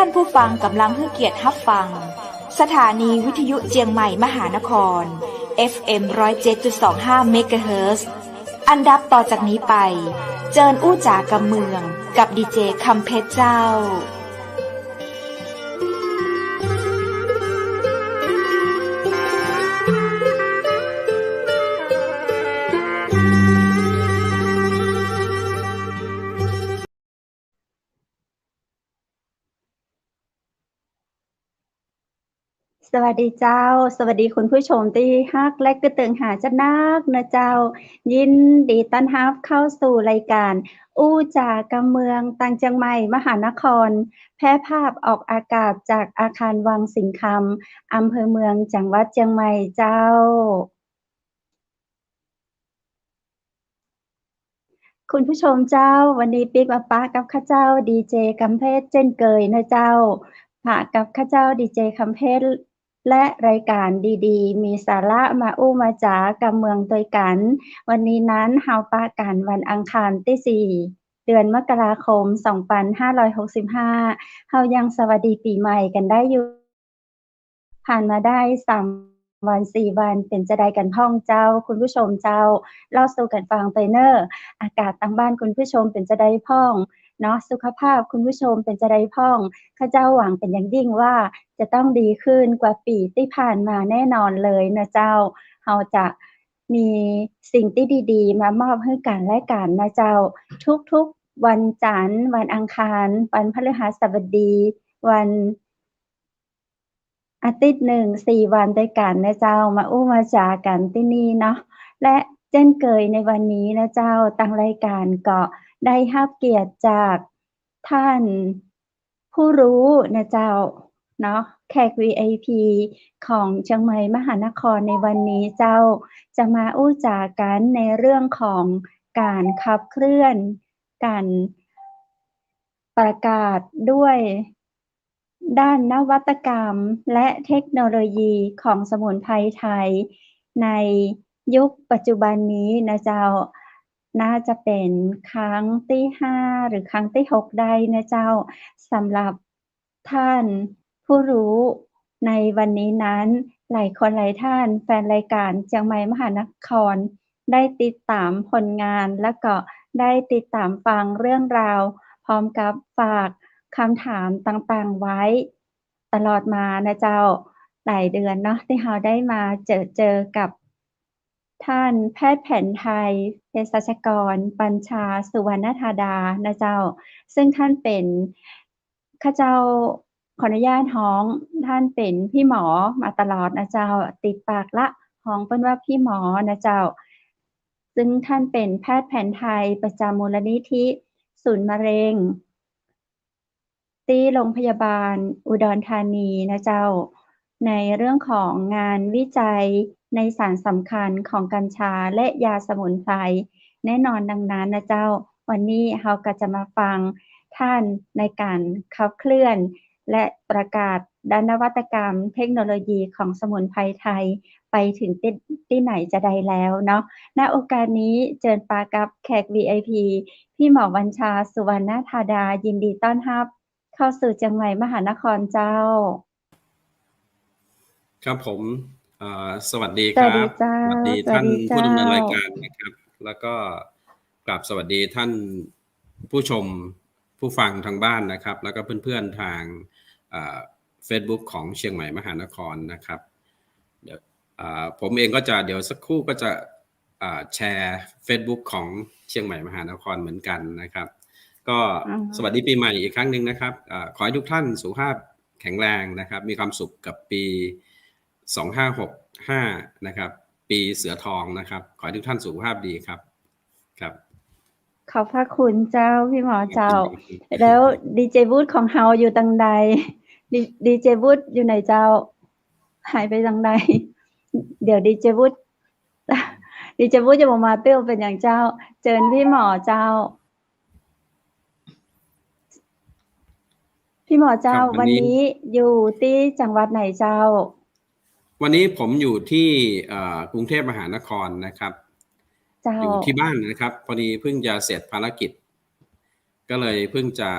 ท่านผู้ฟังกำลังให้เกียรติรับฟังสถานีวิทยุเจียงใหม่มหานคร FM 107.25 เมกะเฮิรตซ์อันดับต่อจากนี้ไปเจิญอู้จ๋ากำเมืองกับดีเจคำเพชรเจ้าสวัสดีเจ้าสวัสดีคุณผู้ชมที่ฮักและกระเตืองหาจะนักนะเจ้ายินดีต้อนรับเข้าสู่รายการอู้จากกำเมืองตังเจียงใหม่มหานครแพร่ภาพออกอากาศจากอาคารวังสิงคำอำเภอเมืองจังหวัดเจียงใหม่เจ้าคุณผู้ชมเจ้าวันนี้ปิ๊กมาปะกับข้าเจ้าดีเจคำเพชรเช่นเคยนะเจ้าพะกับข้าเจ้าดีเจคำเพชรและรายการดีๆมีสาระมาอู้มาจ๋ากับเมืองด้วยกันวันนี้นั้นเฮาปะกันวันอังคารที่4เดือนมกราคม2565เฮายังสวัสดีปีใหม่กันได้อยู่ผ่านมาได้3วัน4วันเป็นจะได้กันพ้องเจ้าคุณผู้ชมเจ้าเล่าสู่กันฟังไปเน้ออากาศทางบ้านคุณผู้ชมเป็นจะได้พ้องเนาะสุขภาพคุณผู้ชมเป็นจะได้พ้องข้าเจ้าหวังเป็นอย่างยิ่งว่าจะต้องดีขึ้นกว่าปีที่ผ่านมาแน่นอนเลยนะเจ้าเฮาจะมีสิ่งที่ดีๆมามอบให้กันและกันนะเจ้าทุกๆวันจันทร์วันอังคารวันพฤหัสบดีวันอาทิตย์หนึ่ง4วันด้วยกันนะเจ้ามาอู้มาจากันที่นี่เนาะและเช่นเคยในวันนี้นะเจ้าทางรายการก็ได้รับเกียรติจากท่านผู้รู้นะเจ้าเนาะแขก VIP ของเชียงใหม่มหานครในวันนี้เจ้าจะมาอู้จากันในเรื่องของการขับเคลื่อนการประกาศด้วยด้านนวัตกรรมและเทคโนโลยีของสมุนไพรไทยในยุคปัจจุบันนี้นะเจ้าน่าจะเป็นครั้งที่5หรือครั้งที่6ได้นะเจ้าสำหรับท่านผู้รู้ในวันนี้นั้นหลายคนหลายท่านแฟนรายการเชียงใหม่มหานครได้ติดตามผลงานและก็ได้ติดตามฟังเรื่องราวพร้อมกับฝากคำถามต่างๆไว้ตลอดมานะเจ้าหลายเดือนเนาะที่เราได้มาเจอกับท่านแพทย์แผนไทยเภสัชกรปัญชาสุวรรณธาดานะเจ้าซึ่งท่านเป็นข้าเจ้าขออนุญาตฮ้องท่านเป็นพี่หมอมาตลอดนะเจ้าติดปากละฮ้องเพิ่นว่าพี่หมอนะเจ้าซึ่งท่านเป็นแพทย์แผนไทยประจำมูลนิธิศูนย์มะเร็งที่โรงพยาบาลอุดรธานีนะเจ้าในเรื่องของงานวิจัยในสารสำคัญของกัญชาและยาสมุนไพรแน่นอนดังนั้นนะเจ้าวันนี้เราก็จะมาฟังท่านในการขับเคลื่อนและประกาศด้านนวัตกรรมเทคโนโลยีของสมุนไพรไทยไปถึงที่ไหนจะได้แล้วเนาะณโอกาสนี้เจิญปากับแขก VIP พี่หมอวัญชาสุวรรณธาดายินดีต้อนรับเข้าสู่เชียงใหม่มหานครเจ้าครับผมสวัสดีสควัสรับดีเจ้าสวัสดีสวัสท่านดีผู้เจ้าดำเนินรายการนะครับแล้วก็กราบสวัสดีท่านผู้ชมผู้ฟังทางบ้านนะครับแล้วก็เพื่อนๆทางFacebook ของเชียงใหม่มหานครนะครับเดี๋ยวผมเองก็จะเดี๋ยวสักครู่ก็จะแชร์ Facebook ของเชียงใหม่มหานครเหมือนกันนะครับก็สวัสดีปีใหม่อีกครั้งหนึ่งนะครับขอให้ทุกท่านสุขภาพแข็งแรงนะครับมีความสุขกับปี2565นะครับปีเสือทองนะครับขอให้ทุกท่านสุขภาพดีครับครับขอบพระคุณเจ้าพี่หมอเจ้าแล้วดีเจบูธของเฮาอยู่ตังใดดีเจบูธอยู่ไหนเจ้าหายไปตังใดเดี๋ยวดีเจบูธจะมาเตี้ยวเป็นอย่างเจ้าเจิญพี่หมอเจ้าพี่หมอเจ้าวันนี้อยู่ที่จังหวัดไหนเจ้าวันนี้ผมอยู่ที่กรุงเทพมหานครนะครับอยู่ที่บ้านนะครับพอดีเพิ่งจะเสร็จภารกิจก็เลยเพิ่งจะ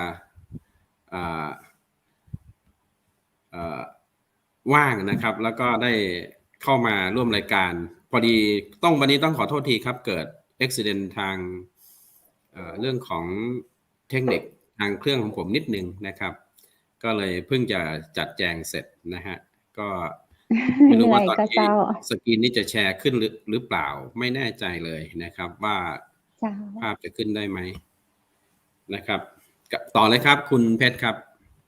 เอ่อว่างนะครับ แล้วก็ได้เข้ามาร่วมรายการพอดีวันนี้ต้องขอโทษทีครับเกิดอุบัติเหตุทางเรื่องของเทคนิคทางเครื่องของผมนิดนึงนะครับ ก็เลยเพิ่งจะจัดแจงเสร็จนะฮะก็ไม่รู้ว่าตอนนี้สกรีนนี้จะแชร์ขึ้นหรือเปล่าไม่แน่ใจเลยนะครับว่าภาพจะขึ้นได้ไหมนะครับต่อเลยครับคุณเพชรครับ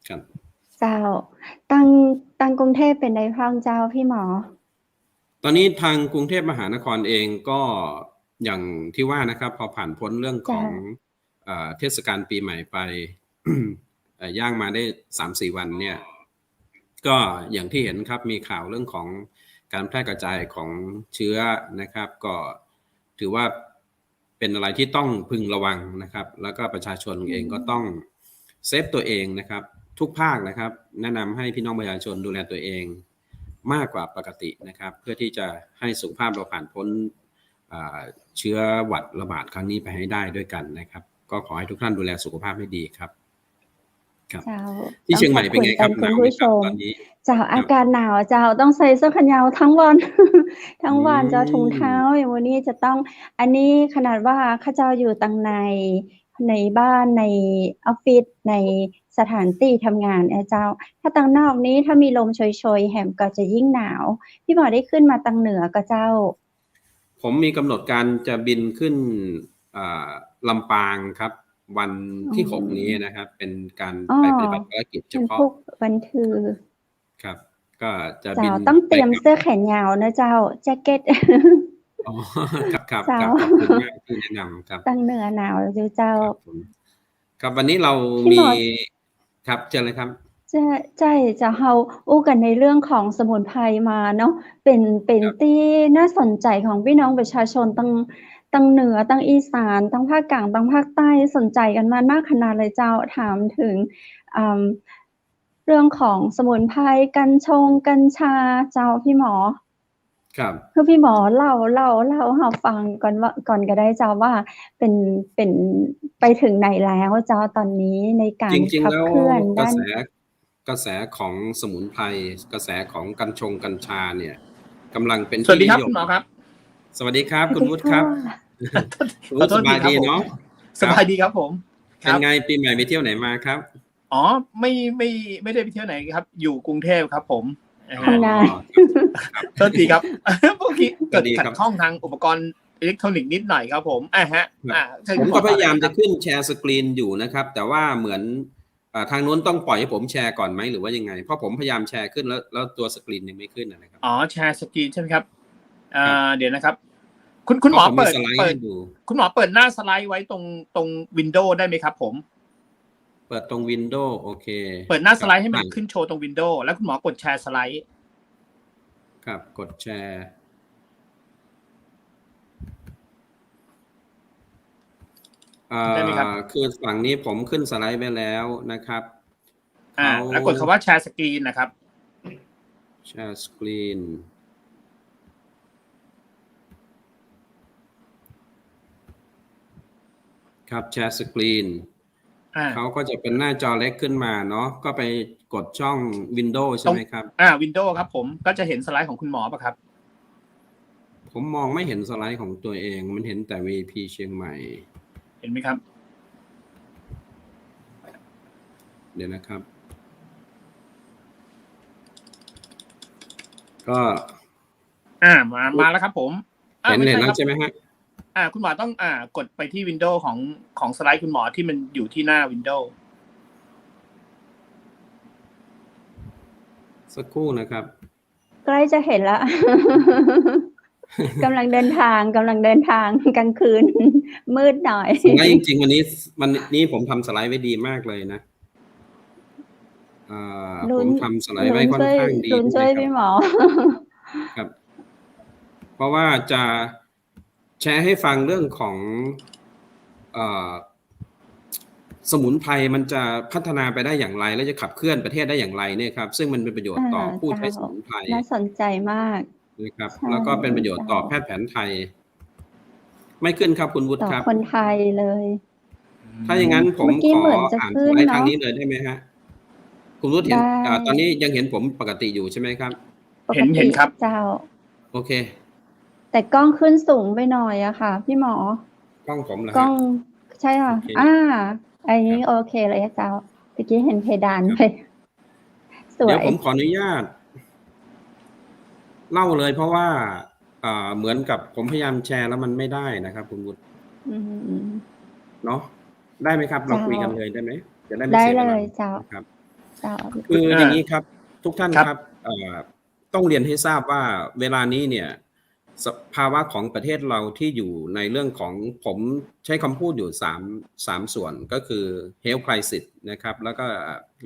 ครับเจ้าตั้งกรุงเทพเป็นในพองเจ้าพี่หมอตอนนี้ทางกรุงเทพมหานครเองก็อย่างที่ว่านะครับพอผ่านพ้นเรื่องของเทศกาลปีใหม่ไป ย่างมาได้ 3-4 วันเนี่ยก็อย่างที่เห็นครับมีข่าวเรื่องของการแพร่กระจายของเชื้อนะครับก็ถือว่าเป็นอะไรที่ต้องพึงระวังนะครับแล้วก็ประชาชนเองก็ต้องเซฟตัวเองนะครับทุกภาคนะครับแนะนำให้พี่น้องประชาชนดูแลตัวเองมากกว่าปกตินะครับเพื่อที่จะให้สุขภาพเราผ่านพ้นเชื้อหวัดระบาดครั้งนี้ไปให้ได้ด้วยกันนะครับก็ขอให้ทุกท่านดูแลสุขภาพให้ดีครับที่เชียงใหม่เป็นไงครับหนาวไหมครับตอนนี้เจ้าอากาศหนาวเจ้าต้องใส่เสื้อแขนยาวทั้งวัน ทั้งวันเจ้าถุงเท้าอย่างวันนี้จะต้องอันนี้ขนาดว่าข้าเจ้าอยู่ตังในบ้านในออฟฟิศในสถานที่ทำงานเจ้าถ้าตังนอกนี้ถ้ามีลมโชยๆแหมก็จะยิ่งหนาวพี่หมอได้ขึ้นมาตังเหนือก็เจ้าผมมีกำหนดการจะบินขึ้นลำปางครับวันที่6นี้นะครับเป็นการไปปฏิบัติภารกิจเฉพาะวันถือครับก็จะบินต้องเตรียมเสื้อแขนยาวนะเจ้าแจ็คเก็ตอ๋อครับขอบคุณมากที่แนะนำครับตั้งเหนือหนาวเจ้าครับวันนี้เรามีครับเชิญเลยครับใช่จะเฮาอู้กันในเรื่องของสมุนไพรมาเนาะเป็นที่น่าสนใจของพี่น้องประชาชนตั้งเหนือตั้งอีสานตั้งภาคกลางตั้งภาคใต้สนใจกันมามากขนาดเลยเจ้าถามถึงเรื่องของสมุนไพรกัญชาเจ้าพี่หมอครับคือพี่หมอเล่าให้ฟังก่อนก็ได้เจ้าว่าเป็นไปถึงไหนแล้วเจ้าตอนนี้ในการขับเคลื่อนด้านกระแสของสมุนไพรกระแสของกัญชาเนี่ยกำลังเป็นที่นิยมสวัสดีครับคุณหมอครับสวัสดีครับคุณวุฒิครับสบายดีเนาะสบายดีครับผมเป็นไงปีใหม่ไปเที่ยวไหนมาครับอ๋อไม่ได้ไปเที่ยวไหนครับอยู่กรุงเทพครับผมทำงานโทษทีครับพวกนี้เกิดขัดข้องทางอุปกรณ์อิเล็กทรอนิกส์นิดหน่อยครับผมผมก็พยายามจะขึ้นแชร์สกรีนอยู่นะครับแต่ว่าเหมือนทางโน้นต้องปล่อยให้ผมแชร์ก่อนไหมหรือว่ายังไงเพราะผมพยายามแชร์ขึ้นแล้วตัวสกรีนยังไม่ขึ้นนะครับอ๋อแชร์สกรีนใช่ไหมครับเดี๋ยวนะครับคุณหมอเปิดคุณหมอเปิดหน้าสไลด์ไว้ตรงวินโดว์ได้ไหมครับผมเปิดตรงวินโดว์โอเคเปิดหน้าสไลด์ให้มันขึ้นโชว์ตรงวินโดว์แล้วคุณหมอกดแชร์สไลด์ครับกดแชร์ได้ไหมครับคือฝั่งนี้ผมขึ้นสไลด์ไปแล้วนะครับแล้วกดคำว่าแชร์สกรีนนะครับแชร์สกรีนครับแชร์สกรีนเขาก็จะเป็นหน้าจอเล็กขึ้นมาเนาะก็ไปกดช่อง Windows ใช่ไหมครับWindows ครับผมก็จะเห็นสไลด์ของคุณหมอป่ะครับผมมองไม่เห็นสไลด์ของตัวเองมันเห็นแต่ VP เชียงใหม่เห็นไหมครับเดี๋ยวนะครับก็มาแล้วครับผมเห็นแล้วใช่ไหมฮะคุณหมอต้องกดไปที่วินโดว์ของสไลด์คุณหมอที่มันอยู่ที่หน้าวินโดว์สักครู่นะครับใกล้จะเห็นแล้ว กำลังเดินทางกลางคืนมืดหน่อยสไลด์จริงๆวันนี้ผมทำสไลด์ไว้ดีมากเลยนะผมทำสไลด์ไว้ค่อนข้างดีช่วยพี่หมอครับเพราะว่าจะแชร์ให้ฟังเรื่องของสมุนไพรมันจะพัฒนาไปได้อย่างไรและจะขับเคลื่อนประเทศได้อย่างไรเนี่ยครับซึ่งมันเป็นประโยชน์ต่อผู้ใช้สมุนไพรน่าสนใจมากนะครับแล้วก็เป็นประโยชน์ต่อแพทย์แผนไทยไม่ขึ้นครับคุณวุฒิครับคนไทยเลยถ้าอย่างนั้นผมขออ่านสไลด์ทางนี้เลยได้ไหมฮะ คุณรุธเห็น ได้ ตอนนี้ยังเห็นผมปกติอยู่ใช่ไหมครับ ปกติ เห็นครับ เจ้า โอเค แต่กล้องขึ้นสูงไปหน่อยอะค่ะ พี่หมอ กล้องผมเหรอก ล้ ฮะ องใช่ค่ะ โอเค อันนี้ ครับ โอเคเลยเจ้าเมื่อกี้เห็นเพดาน ครับ เลยสว เดี๋ยวย ผมขออนุญาตเล่าเลยเพราะว่าเหมือนกับผมพยายามแชร์แล้วมันไม่ได้นะครับคุณวุฒิ อืม เนาะได้ไหมครับ เรา เจ้า คุยกันเลยได้ไหมจะได้ไม่ ได้ เสีย เล เวลาย เจ้า นะครับ เจ้า คืออย่างนี้ครับทุกท่าน ครับ ครับต้องเรียนให้ทราบว่าเวลานี้เนี่ยภาวะของประเทศเราที่อยู่ในเรื่องของผมใช้คำพูดอยู่3ส่วนก็คือ health crisis นะครับแล้วก็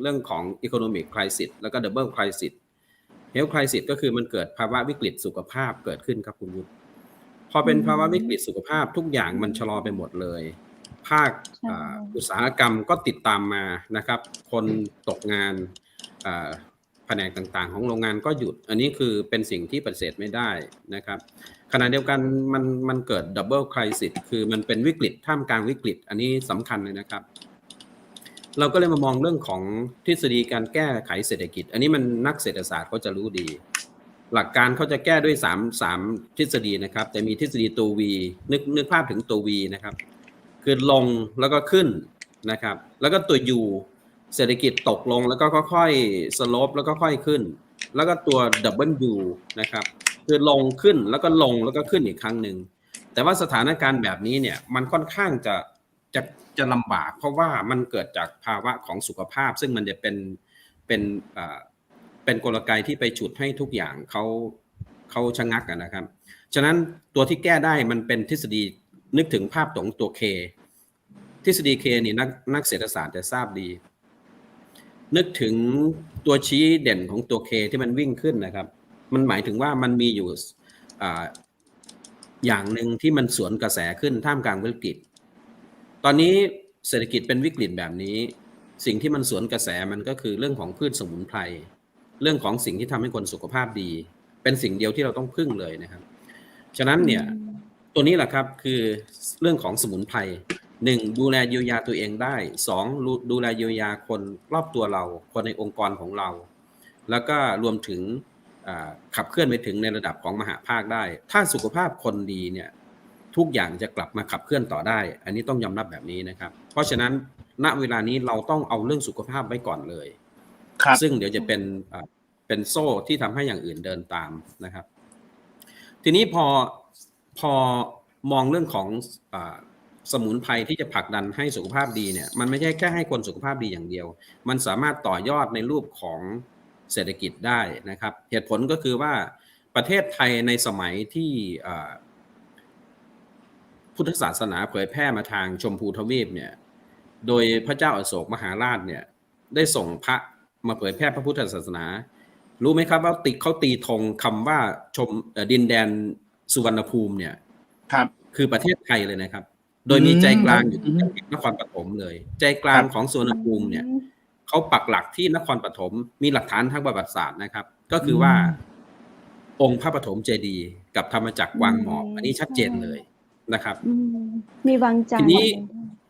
เรื่องของ economic crisis แล้วก็ double crisis health crisis ก็คือมันเกิดภาวะวิกฤตสุขภาพเกิดขึ้นครับคุณวุฒิพอเป็นภาวะวิกฤตสุขภาพทุกอย่างมันชะลอไปหมดเลยภาค ใช่ อุตสาหกรรมก็ติดตามมานะครับคนตกงานแผนกต่างๆของโรงงานก็หยุดอันนี้คือเป็นสิ่งที่ปฏิเสธไม่ได้นะครับขณะเดียวกันมันเกิดดับเบิลไครซิสคือมันเป็นวิกฤตท่ามกลางวิกฤตอันนี้สำคัญเลยนะครับเราก็เลยมามองเรื่องของทฤษฎีการแก้ไขเศรษฐกิจอันนี้มันนักเศรษฐศาสตร์เขาจะรู้ดีหลักการเขาจะแก้ด้วย3ทฤษฎีนะครับแต่มีทฤษฎีตัว V นึกภาพถึงตัว V นะครับคือลงแล้วก็ขึ้นนะครับแล้วก็ตัว U เศรษฐกิจตกลงแล้วก็ค่อยๆสโลปแล้วก็ค่อยขึ้นแล้วก็ตัว W นะครับคือลงขึ้นแล้วก็ลงแล้วก็ขึ้นอีกครั้งหนึ่งแต่ว่าสถานการณ์แบบนี้เนี่ยมันค่อนข้างจะลำบากเพราะว่ามันเกิดจากภาวะของสุขภาพซึ่งมันจะเป็นกลไกที่ไปฉุดให้ทุกอย่างเขาชะงักนะครับฉะนั้นตัวที่แก้ได้มันเป็นทฤษฎีนึกถึงภาพของตัว K ทฤษฎี K นี่นักเศรษฐศาสตร์จะทราบดีนึกถึงตัวชี้เด่นของตัว K ที่มันวิ่งขึ้นนะครับมันหมายถึงว่ามันมีอยู่อย่างหนึ่งที่มันสวนกระแสขึ้นท่ามกลางวิกฤตตอนนี้เศรษฐกิจเป็นวิกฤตแบบนี้สิ่งที่มันสวนกระแสมันก็คือเรื่องของพืชสมุนไพรเรื่องของสิ่งที่ทำให้คนสุขภาพดีเป็นสิ่งเดียวที่เราต้องพึ่งเลยนะครับฉะนั้นเนี่ยตัวนี้แหละครับคือเรื่องของสมุนไพร1ดูแลเยียวยาตัวเองได้2ดูแลเยียวยาคนรอบตัวเราคนในองค์กรของเราแล้วก็รวมถึงขับเคลื่อนไปถึงในระดับของมหาภาคได้ถ้าสุขภาพคนดีเนี่ยทุกอย่างจะกลับมาขับเคลื่อนต่อได้อันนี้ต้องยอมรับแบบนี้นะครับเพราะฉะนั้นณเวลานี้เราต้องเอาเรื่องสุขภาพไว้ก่อนเลยซึ่งเดี๋ยวจะเป็นโซ่ที่ทำให้อย่างอื่นเดินตามนะครับทีนี้พอมองเรื่องของสมุนไพรที่จะผลักดันให้สุขภาพดีเนี่ยมันไม่ใช่แค่ให้คนสุขภาพดีอย่างเดียวมันสามารถต่อยอดในรูปของเศรษฐกิจได้นะครับเหตุผลก็คือว่าประเทศไทยในสมัยที่พุทธศาสนาเผยแพร่มาทางชมพูทวีปเนี่ยโดยพระเจ้าอโศกมหาราชเนี่ยได้ส่งพระมาเผยแพร่พระพุทธศาสนารู้ไหมครับว่าเขาตีธงคำว่าดินแดนสุวรรณภูมิเนี่ยคือประเทศไทยเลยนะครับโดยมีใจกลางอยู่ที่นครปฐมเลยใจกลางของสุวรรณภูมิเนี่ยเขาปักหลักที่นครปฐมมีหลักฐานทางประวัติศาสตร์นะครับก็คือว่าองค์พระปฐมเจดีย์กับธรรมจักรวางหมอบอันนี้ชัดเจนเลยนะครับมีวังจันทร์ทีนี้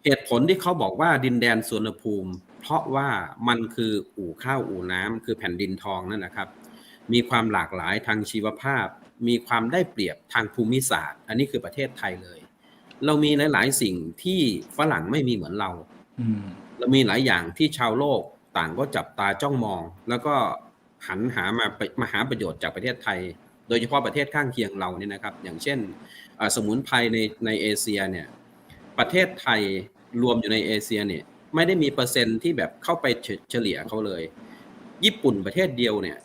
เหตุผลที่เขาบอกว่าดินแดนสุวรรณภูมิเพราะว่ามันคืออู่ข้าวอู่น้ำคือแผ่นดินทองนั่นนะครับมีความหลากหลายทางชีวภาพมีความได้เปรียบทางภูมิศาสตร์อันนี้คือประเทศไทยเลยเรามีหลายๆสิ่งที่ฝรั่งไม่มีเหมือนเรามีหลายอย่างที่ชาวโลกต่างก็จับตาจ้องมองแล้วก็หันมาหาประโยชน์จากประเทศไทยโดยเฉพาะประเทศข้างเคียงเราเนี่ยนะครับอย่างเช่นสมุนไพรในเอเชียเนี่ยประเทศไทยรวมอยู่ในเอเชียเนี่ยไม่ได้มีเปอร์เซ็นต์ที่แบบเข้าไปเฉลี่ยเขาเลยญี่ปุ่นประเทศเดียวเนี่ย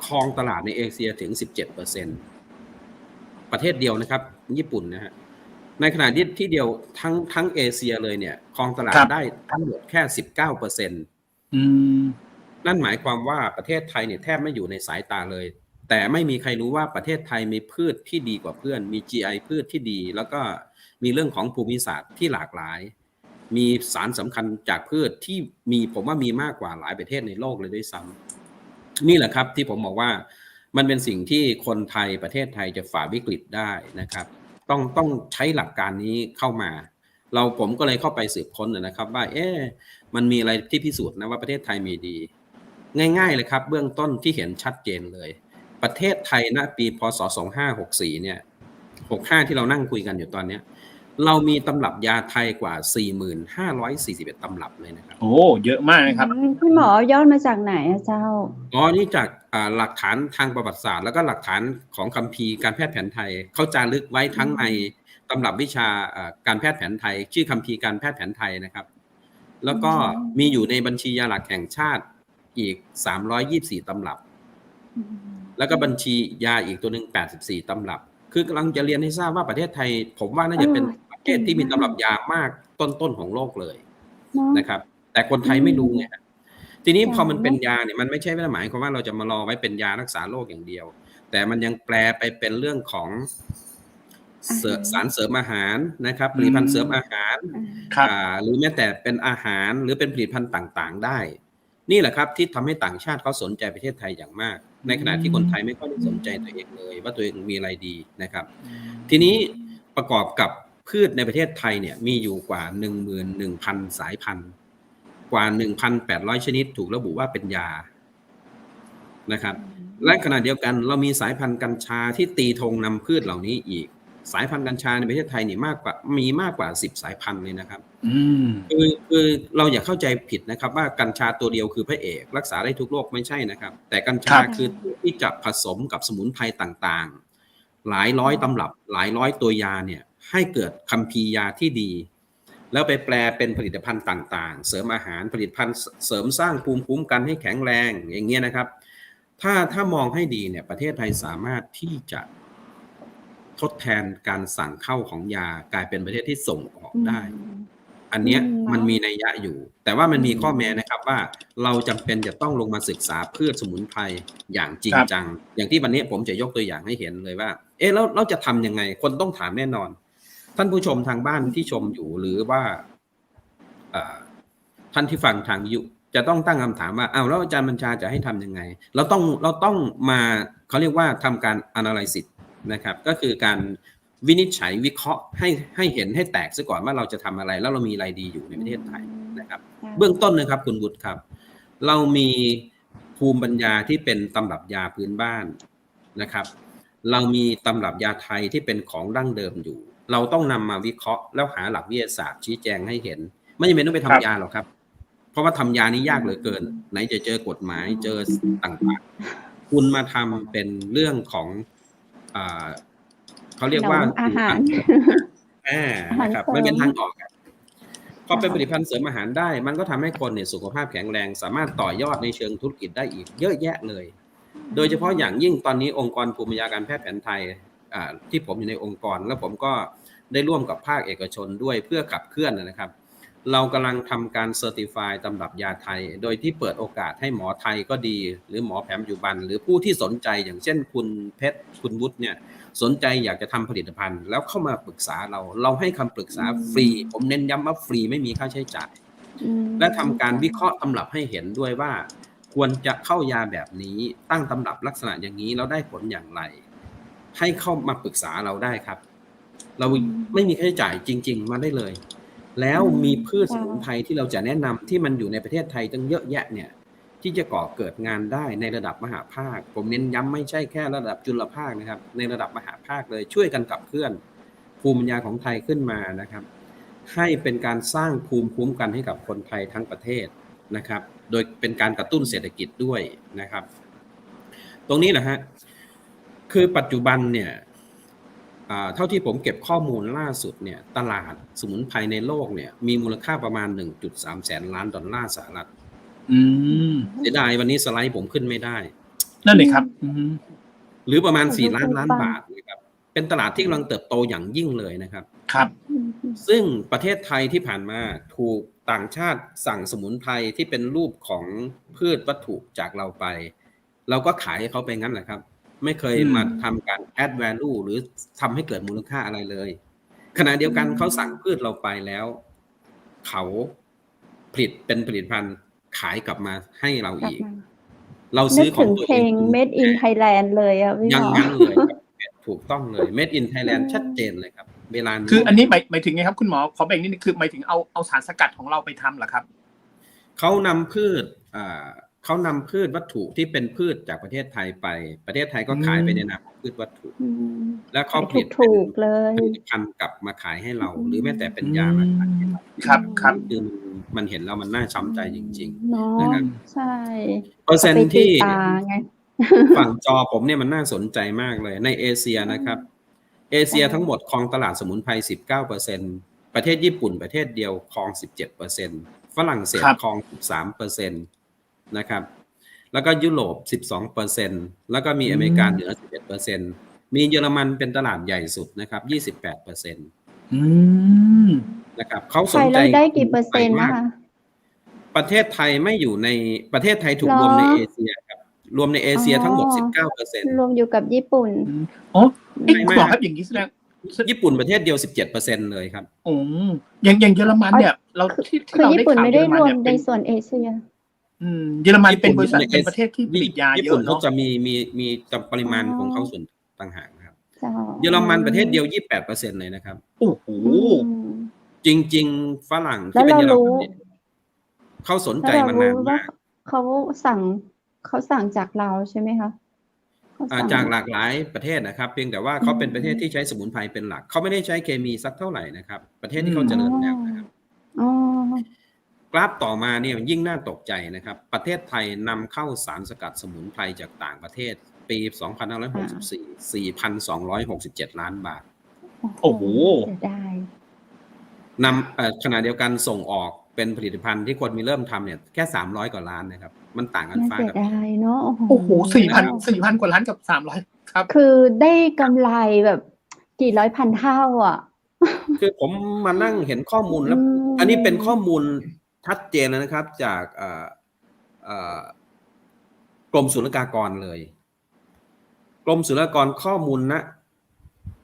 ครองตลาดในเอเชียถึง 17% ประเทศเดียวนะครับญี่ปุ่นนะฮะในขณะที่เดียวทั้งเอเชียเลยเนี่ยครองตลาดได้ทั้งหมดแค่ 19% นั่นหมายความว่าประเทศไทยเนี่ยแทบไม่อยู่ในสายตาเลยแต่ไม่มีใครรู้ว่าประเทศไทยมีพืชที่ดีกว่าเพื่อนมี GI พืชที่ดีแล้วก็มีเรื่องของภูมิศาสตร์ที่หลากหลายมีสารสำคัญจากพืชที่ผมว่ามีมากกว่าหลายประเทศในโลกเลยด้วยซ้ำนี่แหละครับที่ผมบอกว่ามันเป็นสิ่งที่คนไทยประเทศไทยจะฝ่าวิกฤตได้นะครับต้องใช้หลักการนี้เข้ามาผมก็เลยเข้าไปสืบค้นนะครับว่า มันมีอะไรที่พิสูจน์นะว่าประเทศไทยมีดีง่ายๆเลยครับเบื้องต้นที่เห็นชัดเจนเลยประเทศไทยณปีพศ2564เนี่ย65ที่เรานั่งคุยกันอยู่ตอนเนี้ยเรามีตำรับยาไทยกว่า 4,541 ตำรับเลยนะครับโอ้เยอะมากนะครับพี่หมอยอดมาจากไหนอะเจ้านี่จากหลักฐานทางประวัติศาสตร์แล้วก็หลักฐานของคัมภีร์การแพทย์แผนไทยเขาจารึกไว้ทั้งในตำรับวิชาการแพทย์แผนไทยชื่อคัมภีร์การแพทย์แผนไทยนะครับแล้วก็มีอยู่ในบัญชียาหลักแห่งชาติอีก324ตำรับแล้วก็บัญชียาอีกตัวหนึ่ง84ตำรับคือกำลังจะเรียนให้ทราบว่าประเทศไทยผมว่าน่าจะเป็นประเทศที่มีตำรับยามากต้นๆของโลกเลยนะครับแต่คนไทยไม่รู้ไงทีนี้พอมันเป็นยาเนี่ยมันไม่ใช่หมายความว่าเราจะมารอไว้เป็นยารักษาโรคอย่างเดียวแต่มันยังแปลไปเป็นเรื่องของสารเสริมอาหารนะครับผลิตภัณฑ์เสริมอาหารหรือแม้แต่เป็นอาหารหรือเป็นผลิตภัณฑ์ต่างๆได้นี่แหละครับที่ทำให้ต่างชาติเขาสนใจประเทศไทยอย่างมากในขณะที่คนไทยไม่ค่อยได้สนใจตัวเองเลยว่าตัวเองมีอะไรดีนะครับทีนี้ประกอบกับพืชในประเทศไทยเนี่ยมีอยู่กว่า 11,000 สายพันธุ์กว่า 1,800 ชนิดถูกระบุว่าเป็นยานะครับและขณะเดียวกันเรามีสายพันธุ์กัญชาที่ตีธงนำพืชเหล่านี้อีกสายพันธุ์กัญชาในประเทศไทยนี่มีมากกว่า10 สายพันธุ์เลยนะครับคือเราอย่าเข้าใจผิดนะครับว่ากัญชาตัวเดียวคือพระเอกรักษาได้ทุกโรคไม่ใช่นะครับแต่กัญชาคือที่จะผสมกับสมุนไพรต่างๆหลายร้อยตำรับหลายร้อยตัวยาเนี่ยให้เกิดคัมภีร์ยาที่ดีแล้วไปแปลเป็นผลิตภัณฑ์ต่างๆเสริมอาหารผลิตภัณฑ์เสริมสร้างภูมิคุ้มกันให้แข็งแรงอย่างเงี้ยนะครับถ้ามองให้ดีเนี่ยประเทศไทยสามารถที่จะทดแทนการสั่งเข้าของยากลายเป็นประเทศที่ส่งออกได้อันเนี้ยมันมีนัยยะอยู่แต่ว่ามันมีข้อแม้นะครับว่าเราจำเป็นจะต้องลงมาศึกษาพืชสมุนไพรอย่างจริงจังอย่างที่วันนี้ผมจะยกตัวอย่างให้เห็นเลยว่าแล้วเราจะทำยังไงคนต้องถามแน่นอนท่านผู้ชมทางบ้านที่ชมอยู่หรือว่าท่านที่ฟังทางวิทยุจะต้องตั้งคำถามว่าแล้วอาจารย์บัญชาจะให้ทำยังไงเราต้องมาเขาเรียกว่าทำการ analysis นะครับก็คือการวินิจฉัยวิเคราะห์ให้เห็นให้แตกซะก่อนว่าเราจะทำอะไรแล้วเรามีอะไรดีอยู่ในประเทศไทยนะครับเบื้องต้นนะครับคุณบุตรครับเรามีภูมิปัญญาที่เป็นตำรับยาพื้นบ้านนะครับเรามีตำรับยาไทยที่เป็นของดั้งเดิมอยู่เราต้องนำมาวิเคราะห์แล้วหาหลักวิทยาศาสตร์ชี้แจงให้เห็นไม่จำเป็นต้องไปทำยาหรอกครับเพราะว่าทำยานี้ยากเหลือเกินไหนจะเจอกฎหมายเจอต่างๆคุณมาทำเป็นเรื่องของเขาเรียกว่าอาหารนะครับมันเป็นทางออกครับพอเป็นผลิตภัณฑ์เสริมอาหารได้มันก็ทำให้คนเนี่ยสุขภาพแข็งแรงสามารถต่อยอดในเชิงธุรกิจได้อีกเยอะแยะเลยโดยเฉพาะอย่างยิ่งตอนนี้องค์กรภูมิปัญญาการแพทย์แผนไทยที่ผมอยู่ในองค์กรแล้วผมก็ได้ร่วมกับภาคเอกชนด้วยเพื่อขับเคลื่อนนะครับเรากำลังทำการเซอร์ติฟายตำรับยาไทยโดยที่เปิดโอกาสให้หมอไทยก็ดีหรือหมอแผนปัจจุบันหรือผู้ที่สนใจอย่างเช่นคุณเพชรคุณวุฒิเนี่ยสนใจอยากจะทำผลิตภัณฑ์แล้วเข้ามาปรึกษาเราให้คำปรึกษาฟรีผมเน้นย้ำว่าฟรีไม่มีค่าใช้จ่ายและทำการวิเคราะห์ตำรับให้เห็นด้วยว่าควรจะเข้ายาแบบนี้ตั้งตำรับลักษณะอย่างนี้แล้วได้ผลอย่างไรให้เข้ามาปรึกษาเราได้ครับเราไม่มีค่าใช้จ่ายจริงๆมาได้เลยแล้วมีพืชสมุนไพรที่เราจะแนะนำที่มันอยู่ในประเทศไทยตั้งเยอะแยะเนี่ยที่จะก่อเกิดงานได้ในระดับมหาภาคผมเน้นย้ำไม่ใช่แค่ระดับจุลภาคนะครับในระดับมหาภาคเลยช่วยกันขับเคลื่อนภูมิปัญญาของไทยขึ้นมานะครับให้เป็นการสร้างภูมิคุ้มกันให้กับคนไทยทั้งประเทศนะครับโดยเป็นการกระตุ้นเศรษฐกิจด้วยนะครับตรงนี้แหละฮะคือปัจจุบันเนี่ยเท่าที่ผมเก็บข้อมูลล่าสุดเนี่ยตลาดสมุนไพรในโลกเนี่ยมีมูลค่าประมาณ 1.3 แสนล้านดอลลาร์สหรัฐเสียดายวันนี้สไลด์ผมขึ้นไม่ได้นั่นเลยครับหรือประมาณ4 ล้านล้านบาทนะครับเป็นตลาดที่กำลังเติบโตอย่างยิ่งเลยนะครับครับซึ่งประเทศไทยที่ผ่านมาถูกต่างชาติสั่งสมุนไพรที่เป็นรูปของพืชวัตถุจากเราไปเราก็ขายให้เขาไปงั้นแหละครับไม่เคยมาทำการ add value หรือทำให้เกิดมูลค่าอะไรเลยขณะเดียวกันเขาสั่งพืชเราไปแล้วเขาผลิตเป็นผลิตภัณฑ์ขายกลับมาให้เราอีกเราซื้อของตัวเอง Made in Thailand เลยอ่ะพี่หมอยังงั้นเลยถูกต้องเลย Made in Thailand ชัดเจนเลยครับเวลานี้คืออันนี้หมายถึงไงครับคุณหมอขอแบ่งนิดนึงคือหมายถึงเอาสารสกัดของเราไปทำเหรอครับ เขานำพืชเขานำพืชวัตถุที่เป็นพืชจากประเทศไทยไปประเทศไทยก็ขายไปในนามพืชวัตถุแล้วเขาผลิตถูกเลย ผลิตภัณฑ์กลับมาขายให้เราหรือแม้แต่เป็นยามาขายให้เรา ครับครับ คือมันเห็นแล้วมันน่าช้ำใจจริง เนาะ ๆนะครับ ใช่ เปอร์เซ็นต์ที่ ตาไง ฝั่งจอผมเนี่ยมันน่าสนใจมากเลยในเอเชียนะครับเอเชียทั้งหมดครองตลาดสมุนไพร 19%ประเทศญี่ปุ่นประเทศเดียวครอง 17%ฝรั่งเศสครอง 13% นะครับแล้วก็ยุโรป 12% แล้วก็มีอเมริกาเหนือ 11% มีเยอรมันเป็นตลาดใหญ่สุดนะครับ 28% นะครับเขาสนใจได้กี่เปอร์เซ็นต์นะคะประเทศไทยไม่อยู่ในประเทศไทยถูกรวมในเอเชียครับรวมในเอเชียทั้งหมด 19% รวมอยู่กับญี่ปุ่นอ๋อคุณหมอครับอย่างนี้แสดงญี่ปุ่นประเทศเดียว 17% เลยครับอย่างเยอรมันเนี่ยเราที่เราได้ข่าวญี่ปุ่นไม่ได้รวมในส่วนเอเชียเยอรมันเป็นบริษัทเป็นประเทศที่ผลิตยาเยอะเนาะญี่ปุ่นเขาจะมีปริมาณของเขาส่วนต่างหากนะครับเยอรมันประเทศเดียว 28% เลยนะครับโอ้โหจริงๆฝรั่งที่เป็นเยอรมันเนี่ยเขาสนใจมานานมากเขาสั่งจากเราใช่ไหมคะจากหลากหลายประเทศนะครับเพียงแต่ว่าเขาเป็นประเทศที่ใช้สมุนไพรเป็นหลักเขาไม่ได้ใช้เคมีสักเท่าไหร่นะครับประเทศที่เขาเจริญแล้วนะครับกราฟต่อมาเนี่ยยิ่งน่าตกใจนะครับประเทศไทยนำเข้าสารสกัดสมุนไพรจากต่างประเทศปี 2564 4,267 ล้านบาทโอ้โหได้นำขณะเดียวกันส่งออกเป็นผลิตภัณฑ์ที่คนมีเริ่มทำเนี่ยแค่300 กว่าล้านนะครับมันต่างกันฟ้ากับได้เนาะโอ้โห4,000 กว่าล้านกับ300ครับคือได้กำไรแบบกี่ร้อยพันเท่าอ่ะคือผมมานั่งเห็นข้อมูลแล้วอันนี้เป็นข้อมูลชัดเจนนะครับจากกรมศุลกากรเลยกรมศุลกากรข้อมูลณ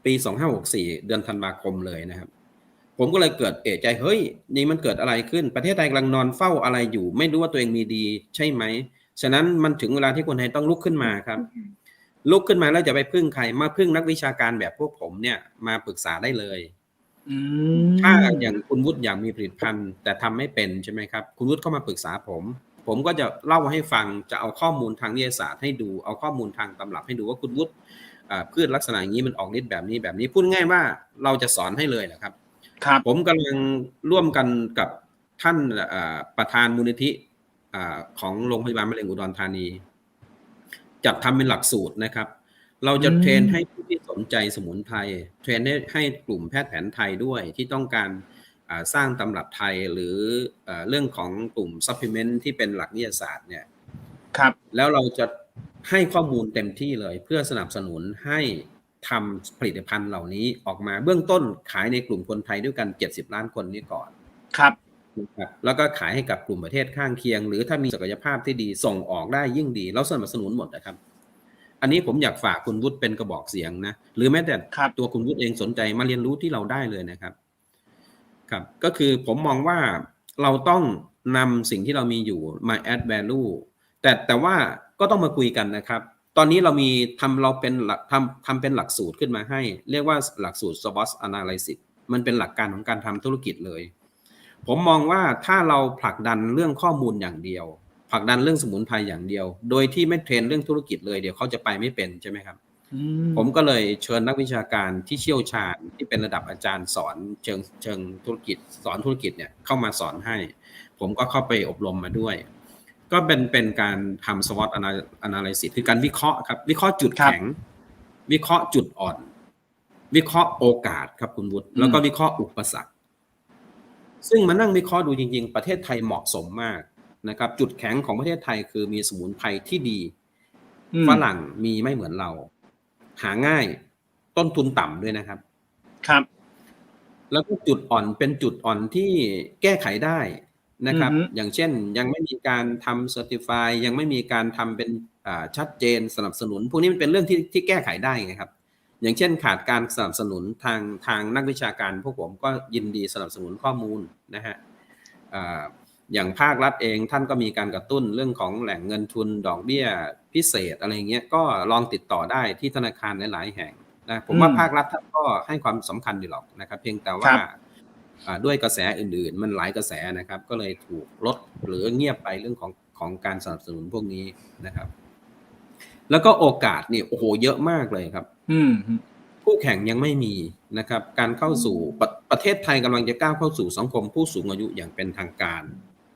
ปี 2564 เดือนธันวาคมเลยนะครับผมก็เลยเกิดเอะใจเฮ้ยนี่มันเกิดอะไรขึ้นประเทศไทยกำลังนอนเฝ้าอะไรอยู่ไม่รู้ว่าตัวเองมีดีใช่ไหมฉะนั้นมันถึงเวลาที่คนไทยต้องลุกขึ้นมาครับลุกขึ้นมาแล้วจะไปพึ่งใครมาพึ่งนักวิชาการแบบพวกผมเนี่ยมาปรึกษาได้เลยถ้าอย่างคุณวุฒิอยากมีผลิตภัณฑ์แต่ทำไม่เป็นใช่ไหมครับคุณวุฒิก็มาปรึกษาผมก็จะเล่าให้ฟังจะเอาข้อมูลทางวิทยาศาสตร์ให้ดูเอาข้อมูลทางตำรับให้ดูว่าคุณวุฒิพืชลักษณะอย่างนี้มันออกฤทธิ์แบบนี้พูดง่ายว่าเราจะสอนให้เลยนะครับผมกำลังร่วมกันกับท่านประธานมูลนิธิของโรงพยาบาลมะเร็งอุดรธานีจัดทำเป็นหลักสูตรนะครับเราจะเทรนให้ผู้ที่สนใจสมุนไพรเทรนให้กลุ่มแพทย์แผนไทยด้วยที่ต้องการสร้างตำรับไทยหรือเรื่องของกลุ่มซัพพลิเมนต์ที่เป็นหลักวิทยาศาสตร์เนี่ยครับแล้วเราจะให้ข้อมูลเต็มที่เลยเพื่อสนับสนุนให้ทำผลิตภัณฑ์เหล่านี้ออกมาเบื้องต้นขายในกลุ่มคนไทยด้วยกัน70 ล้านคนนี้ก่อนครับแล้วก็ขายให้กับกลุ่มประเทศข้างเคียงหรือถ้ามีศักยภาพที่ดีส่งออกได้ยิ่งดีเราสนับสนุนหมดนะครับอันนี้ผมอยากฝากคุณวุฒิเป็นกระบอกเสียงนะหรือแม้แต่ตัวคุณวุฒิเองสนใจมาเรียนรู้ที่เราได้เลยนะครับครับก็คือผมมองว่าเราต้องนำสิ่งที่เรามีอยู่มา add value แต่ว่าก็ต้องมาคุยกันนะครับตอนนี้เรามีทำเป็นหลักสูตรขึ้นมาให้เรียกว่าหลักสูตร SWOT Analysis มันเป็นหลักการของการทำธุรกิจเลยผมมองว่าถ้าเราผลักดันเรื่องข้อมูลอย่างเดียวผลักดันเรื่องสมุนไพรอย่างเดียวโดยที่ไม่เทรนเรื่องธุรกิจเลยเดี๋ยวเขาจะไปไม่เป็นใช่ไหมครับผมก็เลยเชิญนักวิชาการที่เชี่ยวชาญที่เป็นระดับอาจารย์สอนเชิงธุรกิจสอนธุรกิจเนี่ยเข้ามาสอนให้ผมก็เข้าไปอบรมมาด้วยก็เป็นการทำ SWOT Analysis คือการวิเคราะห์ครับวิเคราะห์จุดแข็งวิเคราะห์จุดอ่อนวิเคราะห์โอกาสครับคุณวุฒิแล้วก็วิเคราะห์อุปสรรคซึ่งมานั่งวิเคราะห์ดูจริงๆประเทศไทยเหมาะสมมากนะครับจุดแข็งของประเทศไทยคือมีสมุนไพรที่ดีฝรั่งมีไม่เหมือนเราหาง่ายต้นทุนต่ำด้วยนะครับครับแล้วก็จุดอ่อนเป็นจุดอ่อนที่แก้ไขได้นะครับอย่างเช่นยังไม่มีการทำเซอร์ติฟายยังไม่มีการทำเป็นชัดเจนสนับสนุนพวกนี้มันเป็นเรื่องที่แก้ไขได้ไงครับอย่างเช่นขาดการสนับสนุนทางนักวิชาการพวกผมก็ยินดีสนับสนุนข้อมูลนะฮะอย่างภาครัฐเองท่านก็มีการกระตุ้นเรื่องของแหล่งเงินทุนดอกเบี้ยพิเศษอะไรเงี้ยก็ลองติดต่อได้ที่ธนาคารหลายๆแห่งนะผมว่าภาครัฐท่านก็ให้ความสำคัญอยู่หรอกนะครับเพียงแต่ว่า ด้วยกระแสอื่นๆมันหลายกระแสนะครับก็เลยถูกลดหรือเงียบไปเรื่องของการสนับสนุนพวกนี้นะครับแล้วก็โอกาสนี่โอ้โหเยอะมากเลยครับคู่แข่งยังไม่มีนะครับการเข้าสู่ประเทศไทยกำลังจะก้าวเข้าสู่สังคมผู้สูงอายุอย่างเป็นทางการ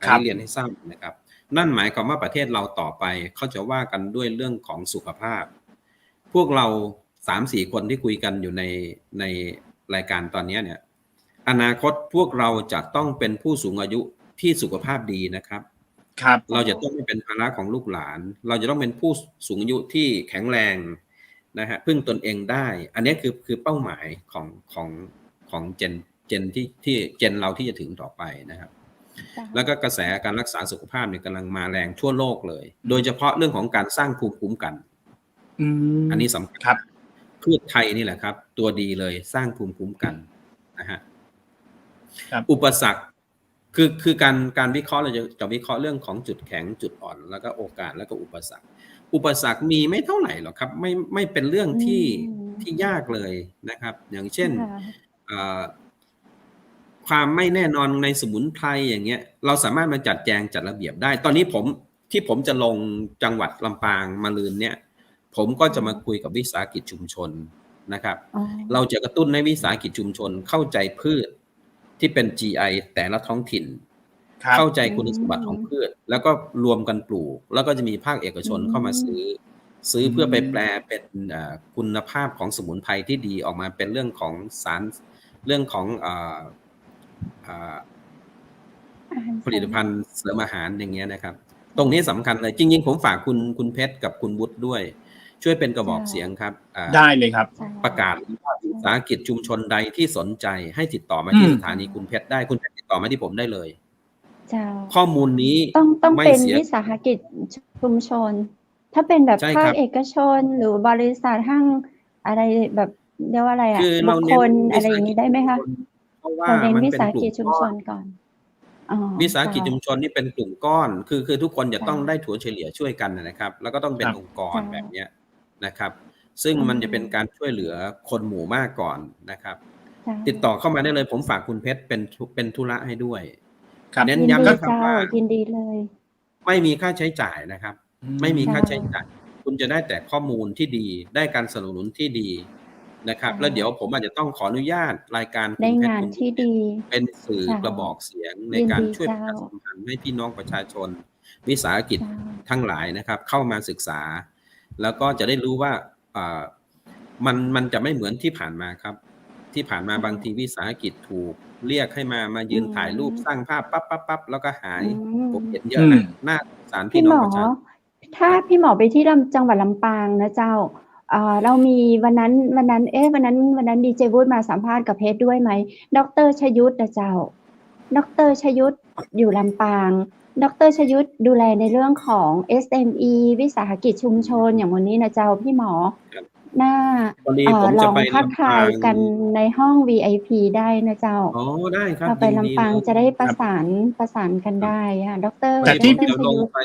อันนี้เรียนให้ทราบนะครับนั่นหมายความว่าประเทศเราต่อไปเขาจะว่ากันด้วยเรื่องของสุขภาพพวกเรา 3-4 คนที่คุยกันอยู่ในรายการตอนนี้เนี่ยอนาคตพวกเราจะต้องเป็นผู้สูงอายุที่สุขภาพดีนะครับเราจะต้องไม่เป็นภาระของลูกหลานเราจะต้องเป็นผู้สูงอายุที่แข็งแรงนะฮะพึ่งตนเองได้อันนี้คือเป้าหมายของเจนที่เจนเราที่จะถึงต่อไปนะครับแล้วก็กระแสการรักษาสุขภาพเนี่ยกำลังมาแรงทั่วโลกเลยโดยเฉพาะเรื่องของการสร้างภูมิคุ้มกันอันนี้สำคัญพืชไทยนี่แหละครับตัวดีเลยสร้างภูมิคุ้มกันนะฮะอุปสรรคคือการวิเคราะห์เราจะวิเคราะห์เรื่องของจุดแข็งจุดอ่อนแล้วก็โอกาสแล้วก็อุปสรรคมีไม่เท่าไหร่หรอกครับไม่เป็นเรื่องที่ยากเลยนะครับอย่างเช่นความไม่แน่นอนในสมุนไพรอย่างเงี้ยเราสามารถมาจัดแจงจัดระเบียบได้ตอนนี้ผมจะลงจังหวัดลำปางมะรืนเนี่ยผมก็จะมาคุยกับวิสาหกิจชุมชนนะครับเราจะกระตุ้นให้วิสาหกิจชุมชนเข้าใจพืชที่เป็น GI แต่ละท้องถิ่นเข้าใจคุณสมบัติของพืชแล้วก็รวมกันปลูกแล้วก็จะมีภาคเอกชนเข้ามาซื้อเพื่อไปแปลเป็นคุณภาพของสมุนไพรที่ดีออกมาเป็นเรื่องของสารเรื่องของผลิตภัณฑ์เสริมอาหารอย่างเงี้ยนะครับตรงนี้สำคัญเลยจริงๆผมฝากคุณเพชรกับคุณวุฒิด้วยช่วยเป็นกระบอกเสียงครับได้เลยครับประกาศวิสาหกิจชุมชนใดที่สนใจให้ติดต่อมาที่สถานีคุณเพชรได้คุณเพชรติดต่อมาที่ผมได้เลยข้อมูลนี้ต้องเป็นวิสาหกิจชุมชนถ้าเป็นแบบภาคเอกชนหรือบริษัทห้างอะไรแบบเรียกว่าอะไรอ่ะบุคคลอะไรอย่างนี้ได้ไหมคะเพราะว่ามันเป็นกลุ่มชุมชนก่อนวิสาหกิจชุมชนนี่เป็นกลุ่มก้อนคือทุกคนจะต้องได้ถัวเฉลี่ยช่วยกันนะครับแล้วก็ต้องเป็นองค์กรแบบนี้นะครับซึ่งมันจะเป็นการช่วยเหลือคนหมู่มากก่อนนะครับติดต่อเข้ามาได้เลยผมฝากคุณเพชรเป็นธุระให้ด้วยเน้นย้ำนะครับว่ายินดีเลยไม่มีค่าใช้จ่ายนะครับไม่มีค่าใช้จ่ายคุณจะได้แต่ข้อมูลที่ดีได้การสนับสนุนที่ดีนะครับแล้วเดี๋ยวผมอาจจะต้องขออนุญาตรายการในงานที่ดีเป็นสื่อกระบอกเสียงในการช่วยประชาสัมพันธ์ให้พี่น้องประชาชนวิสาหกิจทั้งหลายนะครับเข้ามาศึกษาแล้วก็จะได้รู้ว่ามันจะไม่เหมือนที่ผ่านมาครับที่ผ่านมาบางทีวิสาหกิจถูกเรียกให้มายืนถ่ายรูปสร้างภาพปั๊บแล้วก็หายผมเห็นเยอะนะน่าสงสารพี่น้องประชาชนถ้าพี่หมอไปที่จังหวัดลำปางนะเจ้าเรามีวันนั้นดีเจวูดมาสัมภาษณ์กับเพชรด้วยไหมดร.ชยุทธนะเจ้าดร.ชยุทธอยู่ลำปางดร.ชยุทธดูแลในเรื่องของ SME วิสาหกิจชุมชนอย่างวันนี้นะเจ้าพี่หมอน่าลองทักทายกันในห้อง VIP ได้นะเจ้าได้ครับเราไปลำปางจะได้ประสานกันได้ค่ะดร.ที่เราลงไป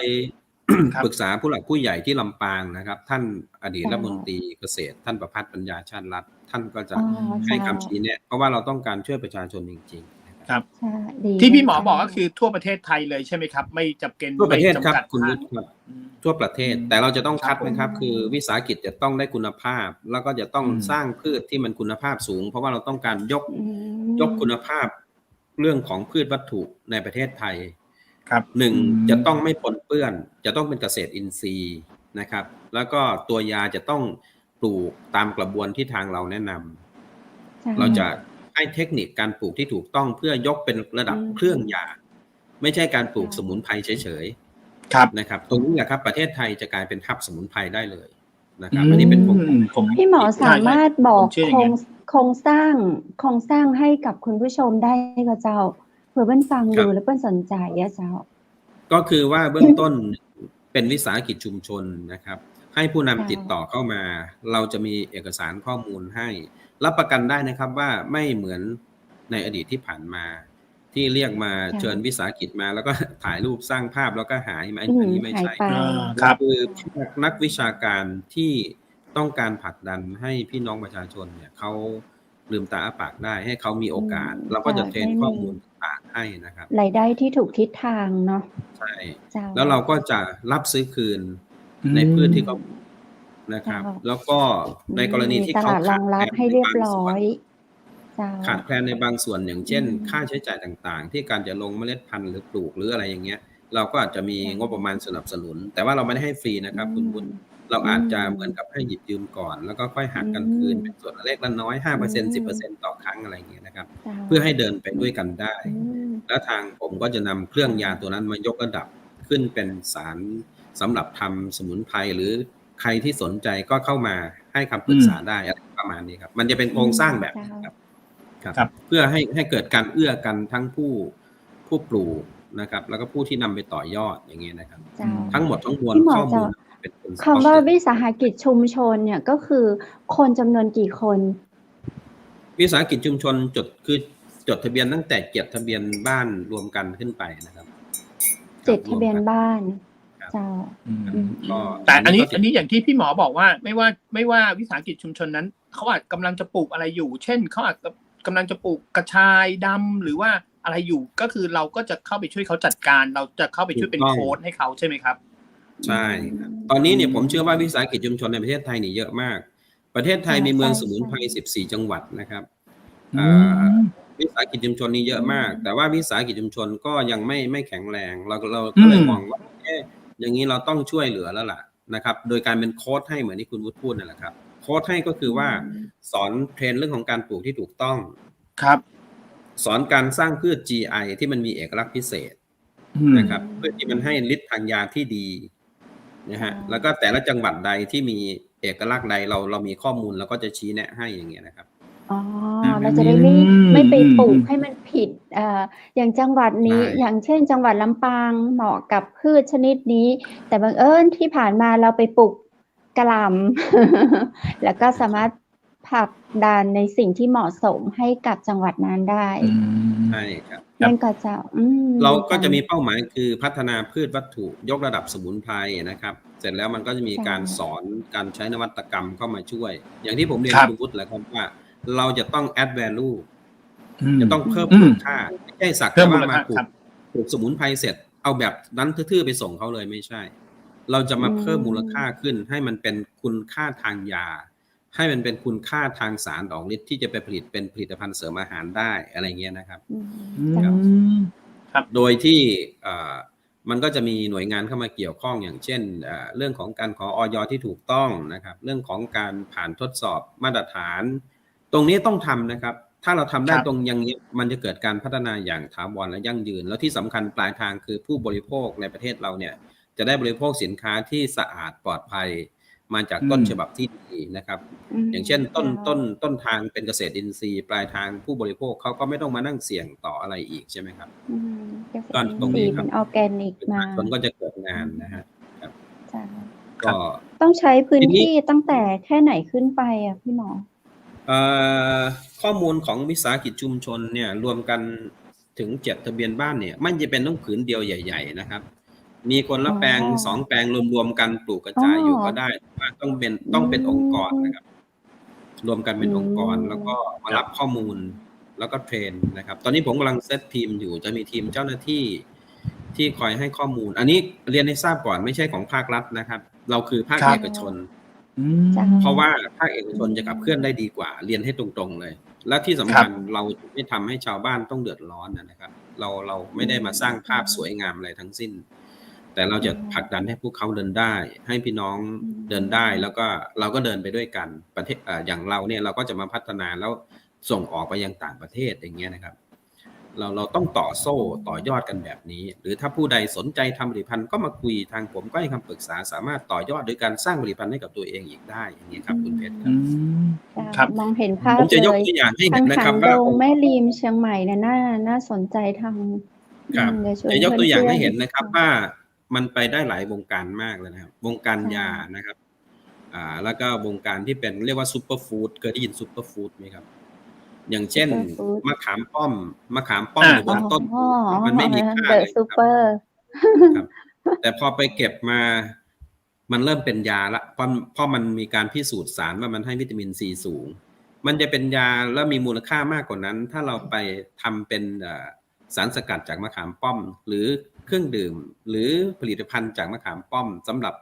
ปรึกษาผู้หลักผู้ใหญ่ที่ลำปางนะครับท่านอดีตรัฐมนตรีเกษตรท่านประภัสปัญญาชาติรัฐท่านก็จะให้คำชี้แนะเพราะว่าเราต้องการช่วยประชาชนจริงๆครับที่พี่หมอบอกก็คือทั่วประเทศไทยเลยใช่ไหมครับไม่จำเป็นทั่วประเทศครับคุณวุฒิครับทั่วประเทศแต่เราจะต้องคัดนะครับคือวิสาหกิจจะต้องได้คุณภาพแล้วก็จะต้องสร้างพืชที่มันคุณภาพสูงเพราะว่าเราต้องการยกคุณภาพเรื่องของพืชวัตถุในประเทศไทยหนึ่งจะต้องไม่ปนเปื้อนจะต้องเป็นเกษตรอินทรีย์นะครับแล้วก็ตัวยาจะต้องปลูกตามกระบวนที่ทางเราแนะนำเราจะให้เทคนิคการปลูกที่ถูกต้องเพื่อยกเป็นระดับเครื่องยาไม่ใช่การปลูกสมุนไพรเฉยๆนะครับตรงนี้แหละครับประเทศไทยจะกลายเป็นฮับสมุนไพรได้เลยนะครับอันนี้เป็นผมพี่หมอสามารถบอกโครงสร้างให้กับคุณผู้ชมได้ก็เจ้าเพื่อเพื่อนฟังดูและเพื่อนสนใจเจ้าก็คือว่าเบื้องต้นเป็นวิสาหกิจชุมชนนะครับให้ผู้นำติดต่อเข้ามาเราจะมีเอกสารข้อมูลให้รับประกันได้นะครับว่าไม่เหมือนในอดีตที่ผ่านมาที่เรียกมาเชิญวิสาหกิจมาแล้วก็ถ่ายรูปสร้างภาพแล้วก็หายมาอันนี้ไม่ใช่คือนักวิชาการที่ต้องการผลักดันให้พี่น้องประชาชนเนี่ยเขา ลืมตาอ้าปากได้ให้เขามีโอกาสเราก็จะเทรนข้อมูลต่างๆให้นะครับรายได้ที่ถูกทิศทางเนาะใช่แล้วเราก็จะรับซื้อคืนในพืชที่เขานะครับแล้วก็ในกรณีที่เขาขาดแคลนให้เรียบร้อยขาดแคลนในบางส่วนอย่างเช่นค่าใช้จ่ายต่างๆที่การจะลงเมล็ดพันธุ์หรือปลูกหรืออะไรอย่างเงี้ยเราก็อาจจะมีงบประมาณสนับสนุนแต่ว่าเราไม่ได้ให้ฟรีนะครับคุณบุญเราอาจจะเหมือนกับให้หยิบยืมก่อนแล้วก็ค่อยหักกันคืนเป็นส่วนเล็กและน้อย 5% 10% ต่อครั้งอะไรอย่างเงี้ยนะครับเพื่อให้เดินไปด้วยกันได้และทางผมก็จะนำเครื่องยาตัวนั้นมายกระดับขึ้นเป็นสารสำหรับทำสมุนไพรหรือใครที่สนใจก็เข้ามาให้คำปรึกษาได้อะไรประมาณนี้ครับมันจะเป็นโครงสร้างแบบนี้ครับเพื่อให้เกิดการเอื้อกันทั้งผู้ปลูกนะครับแล้วก็ผู้ที่นำไปต่อยอดอย่างเงี้ยนะครับทั้งหมดทั้งมวลข้อมูลคำว่าวิสาหกิจชุมชนเนี่ยก็คือคนจำนวนกี่คนวิสาหกิจชุมชนจดทะเบียนตั้งแต่7ทะเบียนบ้านรวมกันขึ้นไปนะครับ7ทะเบียนบ้านเจ้าแต่อันนี้อย่างที่พี่หมอบอกว่าไม่ว่าวิสาหกิจชุมชนนั้นเขาอาจกำลังจะปลูกอะไรอยู่เช่นเขาอาจกำลังจะปลูกกระชายดำหรือว่าอะไรอยู่ก็คือเราก็จะเข้าไปช่วยเขาจัดการเราจะเข้าไปช่วยเป็นโค้ชให้เขาใช่ไหมครับใช่ครับตอนนี้เนี่ยผมเชื่อว่าวิสาหกิจชุมชนในประเทศไทยนี่เยอะมากประเทศไทยมีเมืองสมุนไพร14จังหวัดนะครับวิสาหกิจชุมชนนี้เยอะมากแต่ว่าวิสาหกิจชุมชนก็ยังไม่แข็งแรงเราก็เลยมองว่าอย่างนี้เราต้องช่วยเหลือแล้วล่ะนะครับโดยการเป็นโค้ชให้เหมือนที่คุณวุฒิพูดนั่นแหละครับโค้ชให้ก็คือว่าสอนเทรนเรื่องของการปลูกที่ถูกต้องครับสอนการสร้างพืช GI ที่มันมีเอกลักษณ์พิเศษนะครับเพื่อที่มันให้ฤทธิ์ทางยาที่ดีนะฮะแล้วก็แต่ละจังหวัดใดที่มีเอกลักษณ์ใดเรามีข้อมูลแล้วก็จะชี้แนะให้อย่างเงี้ยนะครับอ๋อเราจะได้ไม่ไปปลูกให้มันผิดอย่างจังหวัดนี้อย่างเช่นจังหวัดลำปางเหมาะกับพืชชนิดนี้แต่บังเอิญที่ผ่านมาเราไปปลูกกะหล่ำแล้วก็สามารถผลักดันในสิ่งที่เหมาะสมให้กับจังหวัดนั้นได้ใช่ครับนั่นก็จะเราก็จะมีเป้าหมายคือพัฒนาพืชวัตถุยกระดับสมุนไพรนะครับเสร็จแล้วมันก็จะมีการสอนการใช้นวัตกรรมเข้ามาช่วยอย่างที่ผมเรียนคุณวุฒิแหละครับว่าเราจะต้อง add value จะต้องเพิ่มมูลค่าไม่ใช่สักแต่ว่ามาปลูกสมุนไพรเสร็จเอาแบบนั้นทื่อๆไปส่งเขาเลยไม่ใช่เราจะมาเพิ่มมูลค่าขึ้นให้มันเป็นคุณค่าทางยาให้มันเป็นคุณค่าทางสารออกฤทธิ์ที่จะไปผลิตเป็นผลิตภัณฑ์เสริมอาหารได้อะไรเงี้ยนะครับโดยที่มันก็จะมีหน่วยงานเข้ามาเกี่ยวข้องอย่างเช่นเรื่องของการขออย.ที่ถูกต้องนะครับเรื่องของการผ่านทดสอบมาตรฐานตรงนี้ต้องทำนะครับถ้าเราทำได้ตรงอย่างนี้มันจะเกิดการพัฒนาอย่างถาวรและยั่งยืนแล้วที่สำคัญปลายทางคือผู้บริโภคในประเทศเราเนี่ยจะได้บริโภคสินค้าที่สะอาดปลอดภัยมาจากต้นฉบับที่ดีนะครับอย่างเช่นต้นทางเป็นเกษตรอินทรีย์ปลายทางผู้บริโภคเขาก็ไม่ต้องมานั่งเสี่ยงต่ออะไรอีกใช่ไหมครับตอนตรงนี้ครับออร์แกนิกมาคนก็จะเกิดงานนะฮะก็ต้องใช้พื้นที่ตั้งแต่แค่ไหนขึ้นไปอ่ะพี่หมอข้อมูลของวิสาหกิจชุมชนเนี่ยรวมกันถึง7ทะเบียนบ้านเนี่ยไม่จะเป็นต้องผืนเดียวใหญ่ๆนะครับมีคนละแปลง2แปลงรวมๆกันปลูกกระจายอยู่ก็ได้ต้องเป็นองค์กรนะครับรวมกันเป็นองค์กรแล้วก็มารับข้อมูลแล้วก็เทรนนะครับตอนนี้ผมกำลังเซตทีมอยู่จะมีทีมเจ้าหน้าที่ที่คอยให้ข้อมูลอันนี้เรียนให้ทราบก่อนไม่ใช่ของภาครัฐนะครับเราคือภาคเอกชนเพราะว่าภาคเอกชนจะขับเคลื่อนได้ดีกว่าเรียนให้ตรงๆเลยและที่สำคัญเราไม่ทำให้ชาวบ้านต้องเดือดร้อนนะครับเราไม่ได้มาสร้างภาพสวยงามอะไรทั้งสิ้นแต่เราจะผลักดันให้พวกเขาเดินได้ให้พี่น้องเดินได้แล้วก็เราก็เดินไปด้วยกันประเทศอย่างเราเนี่ยเราก็จะมาพัฒนาแล้วส่งออกไปยังต่างประเทศอย่างเงี้ยนะครับเราต้องต่อโซ่ต่อยอดกันแบบนี้หรือถ้าผู้ใดสนใจทำผลิตภัณฑ์ก็มาคุยทางผมก็ให้คำปรึกษาสามารถต่อยอดโดยการสร้างผลิตภัณฑ์ให้กับตัวเองอีกได้อย่างนี้ครับคุณเพชรครับมองเห็นภาพผมจะยกตัวอย่างให้เห็นนะครับว่าแม่ริมเชียงใหม่เนี่ยน่าสนใจทางจะยกตัวอย่างให้เห็นนะครับว่ามันไปได้หลายวงการมากเลยนะครับวงการยานะครับแล้วก็วงการที่เป็นเรียกว่าซุปเปอร์ฟู้ดเคยได้ยินซุปเปอร์ฟู้ดไหมครับอย่างเช่นมะขามป้อมอยู่บนต้นมันไม่มีค่าเลยครับแต่พอไปเก็บมามันเริ่มเป็นยาละเพราะมันมีการพิสูจน์สารว่ามันให้วิตามินซีสูง มันจะเป็นยาแล้วมีมูลค่ามากกว่านั้น ถ้าเราไปทำเป็นสารสกัดจากมะขามป้อมหรือเครื่องดื่มหรือผลิตภัณฑ์จากมะขามป้อมสำหรับ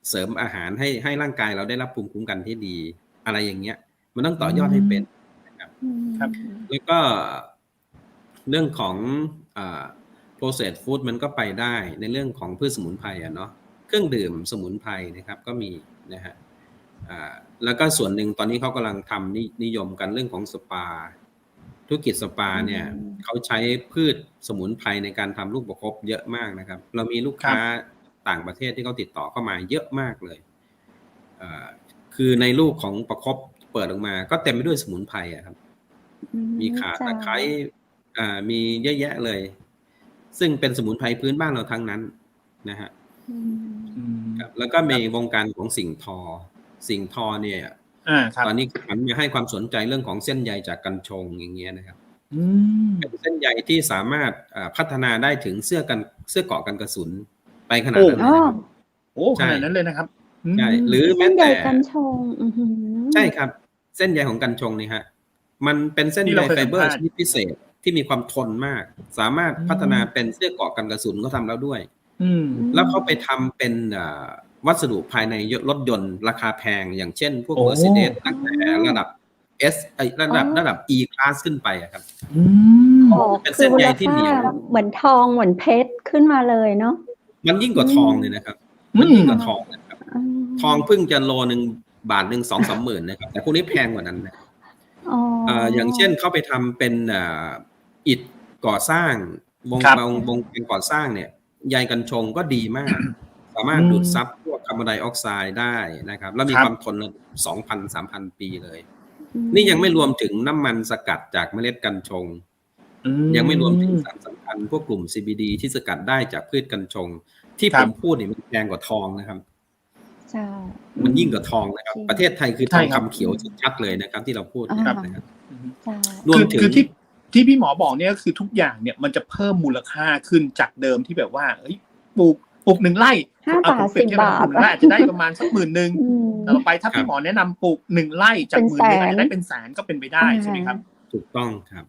เสริมอาหารให้ร่างกายเราได้รับภูมิคุ้มกันที่ดีอะไรอย่างเงี้ยมันต้องต่อยอดให้เป็นนะครับแล้วก็เรื่องของprocessed food มันก็ไปได้ในเรื่องของพืชสมุนไพรเนาะเครื่องดื่มสมุนไพรนะครับก็มีนะฮะแล้วก็ส่วนหนึ่งตอนนี้เขากำลังทำนิยมกันเรื่องของสปาธุรกิจสปาเนี่ยเขาใช้พืชสมุนไพรในการทำลูกประคบเยอะมากนะครับเรามีลูกค้าต่างประเทศที่เขาติดต่อเข้ามาเยอะมากเลยคือในลูกของประคบเปิดออกมาก็เต็มไปด้วยสมุนไพรครับมีข่าตะไคร้มีเยอะแยะเลยซึ่งเป็นสมุนไพรพื้นบ้านเราทั้งนั้นนะฮะครับแล้วก็มีวงการของสิ่งทอเนี่ยตอนนี้หันมาให้ความสนใจเรื่องของเส้นใยจากกัญชงอย่างเงี้ยนะครับเป็นเส้นใยที่สามารถพัฒนาได้ถึงเสื้อเกราะกันกระสุนไปขนาดนั้นเลยโอ้ขนาดนั้นเลยนะครับใช่หรือแม้แต่กัญชงใช่ครับเส้นใยของกัญชงนี่ฮะมันเป็นเส้นใยไฟเบอร์ชนิดพิเศษที่มีความทนมากสามารถพัฒนาเป็นเสื้อเกราะกันกระสุนก็ทำแล้วด้วยแล้วเขาไปทำเป็นวัสดุภายในรถยนต์ราคาแพงอย่างเช่นพวก Mercedes ตั้งแต่ระดับ S ระดับ E class ขึ้นไปครับเป็นเส้นใยที่เหนียวเหมือนทองเหมือนเพชรขึ้นมาเลยเนาะมันยิ่งกว่าทองเลยนะครับมันยิ่งกว่าทองนะครับทองเพิ่งจะโลนึงบาทนึง 2-3 หมื่นนะครับแต่พวกนี้แพงกว่านั้นนะอย่างเช่นเข้าไปทำเป็นอิฐก่อสร้างวงการก่อสร้างเนี่ยใยกัญชงก็ดีมากสามารถดูดซับพวกคาร์บอนไดออกไซด์ได้นะครับแล้วมีความทน 2,000-3,000 ปีเลยนี่ยังไม่รวมถึงน้ำมันสกัดจากเมล็ดกัญชงยังไม่รวมถึงสารสำคัญพวกกลุ่ม CBD ที่สกัดได้จากพืชกัญชงที่ผมพูดนี่มันแพงกว่าทองนะครับใช่มันยิ่งกว่าทองนะครับประเทศไทยคือทองคำเขียวชัดเลยนะครับที่เราพูดนะครับรวมถึงที่พี่หมอบอกเนี่ยก็คือทุกอย่างเนี่ยมันจะเพิ่มมูลค่าขึ้นจากเดิมที่แบบว่าปลูก1 ไร่เอาปลูกเป็น1 ไร่จะได้ประมาณสัก10,000ต่อไปถ้าพี่หมอแนะนำปลูก1 ไร่จาก10,000อาจจะได้เป็นแสนก็เป็นไปได้ใช่ไหมครับถูกต้องครับ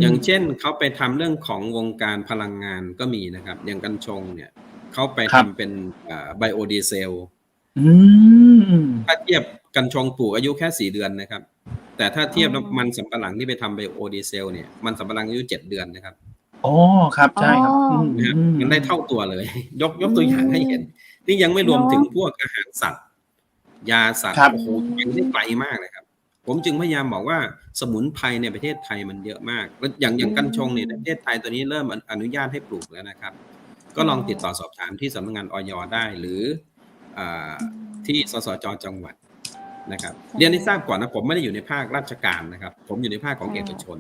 อย่างเช่นเขาไปทำเรื่องของวงการพลังงานก็มีนะครับอย่างกัญชงเนี่ยเขาไปทำเป็นไบโอดีเซลถ้าเทียบกัญชงปลูกอายุแค่4 เดือนนะครับแต่ถ้าเทียบมันสำปะหลังที่ไปทำไบโอดีเซลเนี่ยมันสำปะหลังอายุ7 เดือนนะครับอ๋อครับใช่ครับมันได้เท่าตัวเลยยกตัวอย่างให้เห็นนี่ยังไม่รวมถึงพวกอาหารสัตว์ยาสัตว์โอ้โหมันได้ไกลมากเลยครับผมจึงพยายามบอกว่าสมุนไพรในประเทศไทยมันเยอะมากแล้วอย่างกัญชงเนี่ยในประเทศไทยตัวนี้เริ่มอนุญาตให้ปลูกแล้วนะครับก็ลองติดต่อสอบถามที่สำนักงานอย.ได้หรือที่สสจ.จังหวัดนะครับเรียนให้ทราบก่อนนะผมไม่ได้อยู่ในภาคราชการนะครับผมอยู่ในภาคของเอกชน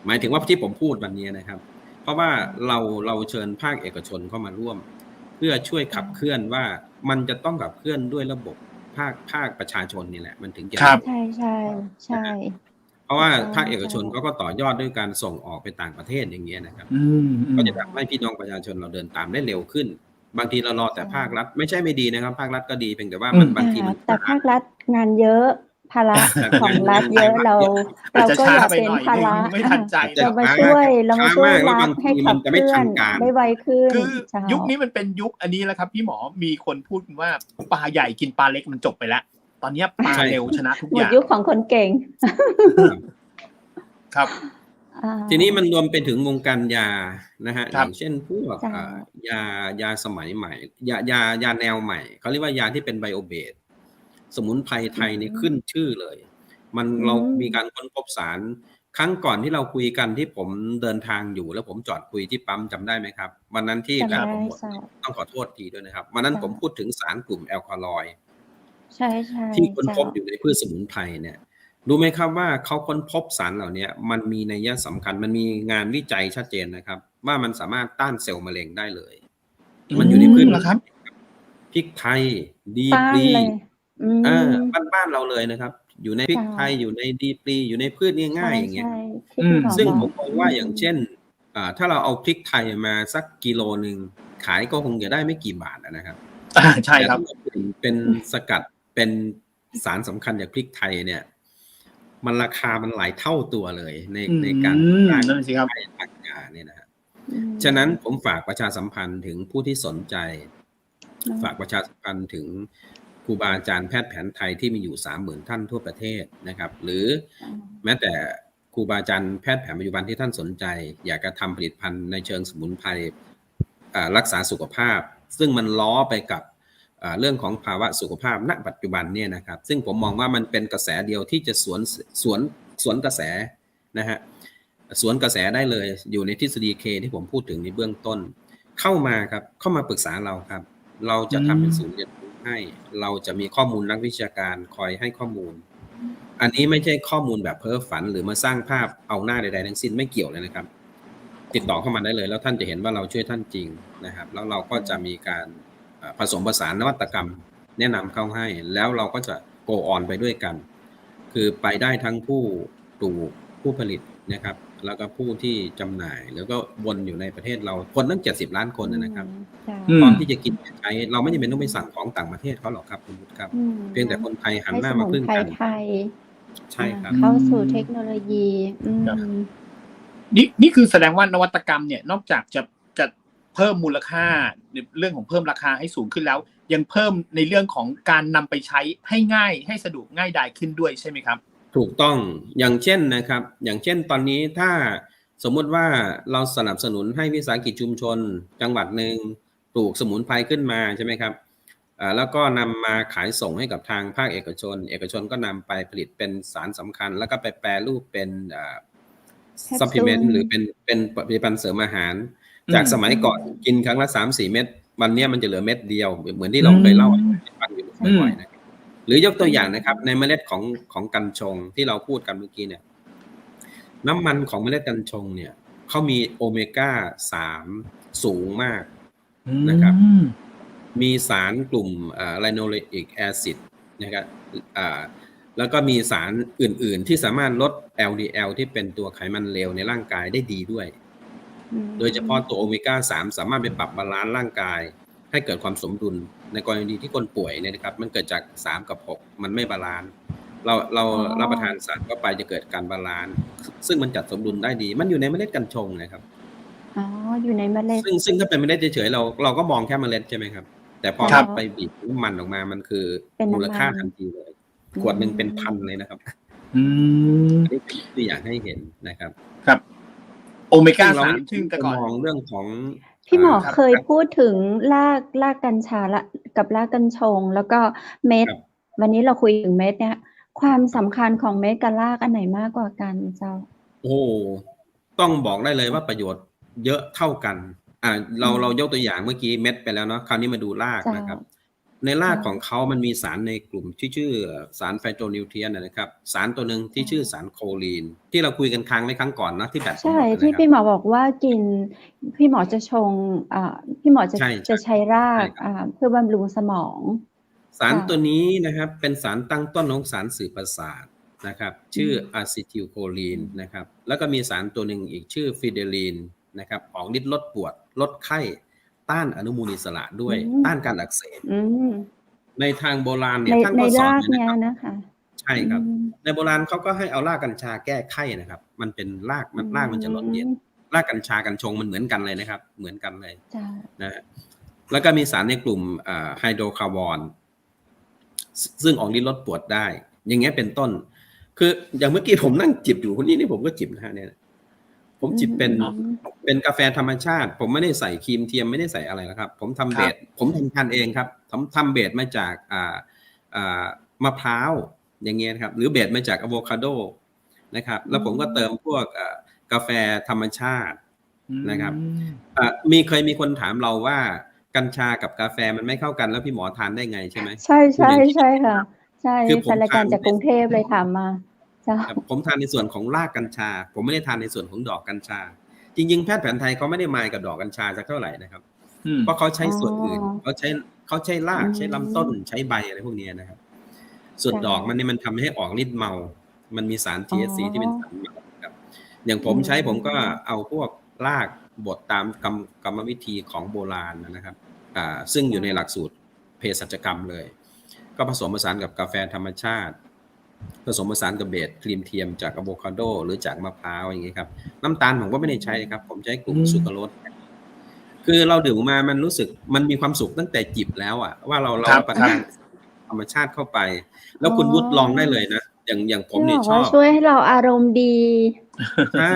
หมายถึงว่าที่ผมพูดวันนี้นะครับเพราะว่าเราเชิญภาคเอกชนเข้ามาร่วมเพื่อช่วยขับเคลื่อนว่ามันจะต้องขับเคลื่อนด้วยระบบภาคประชาชนนี่แหละมันถึงจะใช่เพราะว่าภาคเอกชนเขาก็ต่อยอดด้วยการส่งออกไปต่างประเทศอย่างเงี้ยนะครับก็จะทำให้พี่น้องประชาชนเราเดินตามได้เร็วขึ้นบางทีเรารอแต่ภาครัฐไม่ใช่ไม่ดีนะครับภาครัฐก็ดีเพียงแต่ว่ามันบางทีมันแต่ภาครัฐงานเยอะภาระของรัฐเยอะเราก็อยากเป็นภาระเรามาช่วยรัฐให้ขับเคลื่อนได้ไวขึ้นคือยุคนี้มันเป็นยุคอันนี้แล้วครับพี่หมอมีคนพูดว่าปลาใหญ่กินปลาเล็กมันจบไปแล้วตอนนี้ปลาเร็วชนะทุกอย่างยุคของคนเก่งครับทีนี้มันรวมไปถึงวงการยานะฮะอย่างเช่นพวกยาสมัยใหม่ยาแนวใหม่เขาเรียกว่ายาที่เป็นไบโอเบสสมุนไพรไทยนี่ขึ้นชื่อเลยเรามีการค้นพบสารครั้งก่อนที่เราคุยกันที่ผมเดินทางอยู่แล้วผมจอดคุยที่ปั๊มจำได้ไหมครับวันนั้นที่แบบผมหมดต้องขอโทษทีด้วยนะครับวันนั้นผมพูดถึงสารกลุ่มแอลคาลอยด์ใช่ที่ค้นพบอยู่ในพืชสมุนไพรเนี่ยรู้ไหมครับว่าเขาค้นพบสารเหล่านี้มันมีนัยสำคัญมันมีงานวิจัยชัดเจนนะครับว่ามันสามารถต้านเซลล์มะเร็งได้เลยมันอยู่ในพืชนะครับพริกไทยดีปรีบ้านเราเลยนะครับอยู่ในพริกไทยอยู่ในดีปรีอยู่ในพืชง่ายๆอย่างเงี้ยซึ่งผมมองว่าอย่างเช่นถ้าเราเอาพริกไทยมาสักกิโลนึงขายก็คงจะได้ไม่กี่บาทนะครับใช่ครับเป็นสกัดเป็น สารสำคัญอย่างพริกไทยเนี่ยมันราคามันหลายเท่าตัวเลยในการสร้าง นั่นสิครับ ทางยาเนี่ยนะฮะฉะนั้นผมฝากประชาสัมพันธ์ถึงผู้ที่สนใจฝากประชาสัมพันธ์ถึงครูบาอาจารย์แพทย์แผนไทยที่มีอยู่ 30,000 ท่านทั่วประเทศนะครับหรือแม้แต่ครูบาอาจารย์แพทย์แผนปัจจุบันที่ท่านสนใจอยากจะทำผลิตภัณฑ์ในเชิงสมุนไพรรักษาสุขภาพซึ่งมันล้อไปกับเรื่องของภาวะสุขภาพณปัจจุบันเนี่ยนะครับซึ่งผมมองว่ามันเป็นกระแสเดียวที่จะสวนกระแสนะฮะสวนกระแสได้เลยอยู่ในทฤษฎี K ที่ผมพูดถึงในเบื้องต้นเข้ามาครับเข้ามาปรึกษาเราครับเราจะทำเป็นศูนย์เรียนรู้ให้เราจะมีข้อมูลนักวิชาการคอยให้ข้อมูลอันนี้ไม่ใช่ข้อมูลแบบเพ้อฝันหรือมาสร้างภาพเอาหน้าใดๆทั้งสิ้นไม่เกี่ยวเลยนะครับติดต่อเข้ามาได้เลยแล้วท่านจะเห็นว่าเราช่วยท่านจริงนะครับแล้วเราก็จะมีการผสมผสานนวัตกรรมแนะนำเข้าให้แล้วเราก็จะโกออนไปด้วยกันคือไปได้ทั้งผู้ปลูกผู้ผลิตนะครับแล้วก็ผู้ที่จำหน่ายแล้วก็วนอยู่ในประเทศเราคนตั้ง70 ล้านคนนะครับตอนที่จะกินใช้เราไม่จำเป็นต้องไปสั่งของต่างประเทศเขาหรอกครับคุณพุทธครับเพียงแต่คนไทยหันหน้ามาพึ่งกันใช่ครับเข้าสู่เทคโนโลยีนี่คือแสดงว่านวัตกรรมเนี่ยนอกจากจะเพิ่มมูลค่าในเรื่องของเพิ่มราคาให้สูงขึ้นแล้วยังเพิ่มในเรื่องของการนำไปใช้ให้ง่ายให้สะดวกง่ายดายขึ้นด้วยใช่ไหมครับถูกต้องอย่างเช่นนะครับอย่างเช่นตอนนี้ถ้าสมมุติว่าเราสนับสนุนให้วิสาหกิจชุมชนจังหวัดหนึ่งปลูกสมุนไพรขึ้นมาใช่ไหมครับแล้วก็นำมาขายส่งให้กับทางภาคเอกชนก็นำไปผลิตเป็นสารสำคัญแล้วก็ไปแปรรูปเป็นซัพพลิเมนต์หรือเป็นผลิตภัณฑ์เสริมอาหารจากสมัยก่อนกินครั้งละ 3-4 เม็ดวันนี้มันจะเหลือเม็ดเดียวเหมือนที่เราเคยเล่าให้ฟังอยู่บ่อยๆนะครับหรือยกตัวอย่างนะครับในเมล็ดของกัญชงที่เราพูดกันเมื่อกี้เนี่ยน้ำมันของเมล็ดกัญชงเนี่ยเขามีโอเมก้า3สูงมากนะครับมีสารกลุ่มไลโนเลอิกแอซิดนะครับแล้วก็มีสารอื่นๆที่สามารถลด LDL ที่เป็นตัวไขมันเลวในร่างกายได้ดีด้วยโดยเฉพาะตัวโอเมก้า3สามารถไปปรับบาลานซ์ร่างกายให้เกิดความสมดุลในกรณีที่คนป่วยเนี่ยนะครับมันเกิดจาก3กับ6มันไม่บาลานซ์เรารับประทานสารเข้าไปจะเกิดการบาลานซ์ซึ่งมันจัดสมดุลได้ดีมันอยู่ในเมล็ดกัญชงนะครับอยู่ในเมล็ดซึ่งถ้าเป็นเมล็ดเฉยๆเราก็มองแค่เมล็ดใช่ไหมครับแต่พอไปบีบน้ำมันออกมามันคือมูลค่าทันทีเลยขวดหนึ่งเป็นพันเลยนะครับอันนี้เป็นตัวอย่างให้เห็นนะครับครับโอเมก้า3ซึ่งแต่ก่อนมองเรื่องของพี่หมอเคยพูดถึงรากกัญชากับรากกัญชงแล้วก็เม็ดวันนี้เราคุยถึงเม็ดเนี่ยความสำคัญของเม็ดกับรากอันไหนมากกว่ากันเจ้าโอ้ต้องบอกได้เลยว่าประโยชน์เยอะเท่ากันเรายกตัวอย่างเมื่อกี้เม็ดไปแล้วเนาะคราวนี้มาดูรากนะครับในรากของเขามันมีสารในกลุ่มที่ชื่อสารไฟโตนิวเทรียนนะครับสารตัวหนึ่งที่ชื่อสารโคลีนที่เราคุยกันครั้งก่อนนะที่แบบใช่ที่พี่หมอบอกว่ากินพี่หมอจะชงพี่หมอจะใช้รากเพื่อบำรุงสมองสารตัวนี้นะครับเป็นสารตั้งต้นของสารสื่อประสาทนะครับชื่ออะซิทิลโคลีนนะครับแล้วก็มีสารตัวหนึ่งอีกชื่อฟิเดลีนนะครับออกฤทธิ์ลดปวดลดไข้ต้านอนุมูลอิสระด้วยต้านการอักเสบในทางโบราณเนี่ยท่านก็สอนนะคะใช่ครับในโบราณเขาก็ให้เอารากกัญชาแก้ไข้นะครับมันเป็นรากมันจะลดเย็นรากกัญชากัญชงมันเหมือนกันเลยนะครับเหมือนกันเลยนะแล้วก็มีสารในกลุ่มไฮโดรคาร์บอนซึ่งออกฤทธิ์ลดปวดได้อย่างเงี้ยเป็นต้นคืออย่างเมื่อกี้ผมนั่งจิบอยู่คนนี้นี่ผมก็จิบนะฮะเนี่ยผมจิบเป็นกาแฟธรรมชาติผมไม่ได้ใส่ครีมเทียมไม่ได้ใส่อะไรนะครับผมทำเบสผมทานเองครับทำเบสมาจากมะพร้าวอย่างเงี้ยครับหรือเบสมาจากอะโวคาโดนะครับแล้วผมก็เติมพวกกาแฟธรรมชาตินะครับเคยมีคนถามเราว่ากัญชากับกาแฟมันไม่เข้ากันแล้วพี่หมอทานได้ไงใช่ไหมใช่ค่ะใช่คือรายการจากกรุงเทพเลยถามมาผมทานในส่วนของรากกัญชาผมไม่ได้ทานในส่วนของดอกกัญชาจริงๆแพทย์แผนไทยเขาไม่ได้มายกับดอกกัญชาสักเท่าไหร่นะครับเพราะเขาใช้ส่วนอื่นเขาใช้รากใช้ลำต้นใช้ใบอะไรพวกนี้นะครับส่วนดอกมันทำให้ออกฤทธิ์เมามันมีสาร THC ที่เป็นสารเมาครับอย่างผมก็เอาพวกรากบดตามกรรมวิธีของโบราณนะครับซึ่งอยู่ในหลักสูตรเภสัชกรรมเลย ก็ผสมผสานกับกาแฟธรรมชาติผสมผสานกับเบสครีมเทียมจากอะโวคาโดหรือจากมะพร้าวอย่างนี้ครับน้ำตาลผมก็ไม่ได้ใช้ครับผมใช้กลุ่มซูคราโรสคือเราดื่มมามันรู้สึกมันมีความสุขตั้งแต่จิบแล้วอ่ะว่าเราประทานธรรมชาติเข้าไปแล้วคุณวุฒิลองได้เลยนะอย่างผมเนี่ยชอบช่วยให้เราอารมณ์ดี ใช่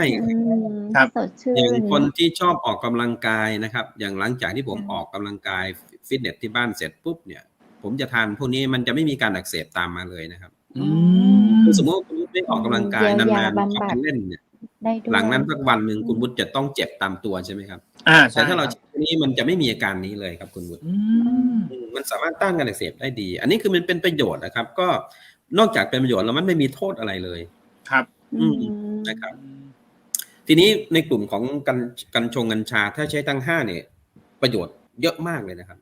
ครับ สดชื่น อย่างคนที่ชอบออกกำลังกายนะครับอย่างหลังจากที่ผมออกกำลังกายฟิตเนสที่บ้านเสร็จปุ๊บเนี่ยผมจะทานพวกนี้มันจะไม่มีการอักเสบตามมาเลยนะครับคือสมมติว่าคุณวุฒิได้ออกกำลังกายนานๆขับเล่นเนี่ยหลังนั้นสักวันหนึ่งคุณวุฒิจะต้องเจ็บตามตัวใช่ไหมครับแต่ถ้าเราใช้ตัวนี้มันจะไม่มีอาการนี้เลยครับคุณวุฒิมันสามารถต้านการอักเสบได้ดีอันนี้คือมันเป็นประโยชน์นะครับก็นอกจากเป็นประโยชน์แล้วมันไม่มีโทษอะไรเลยครับนะครับทีนี้ในกลุ่มของกัญชาถ้าใช้ทั้ง5เนี่ยประโยชน์เยอะมากเลยนะครับ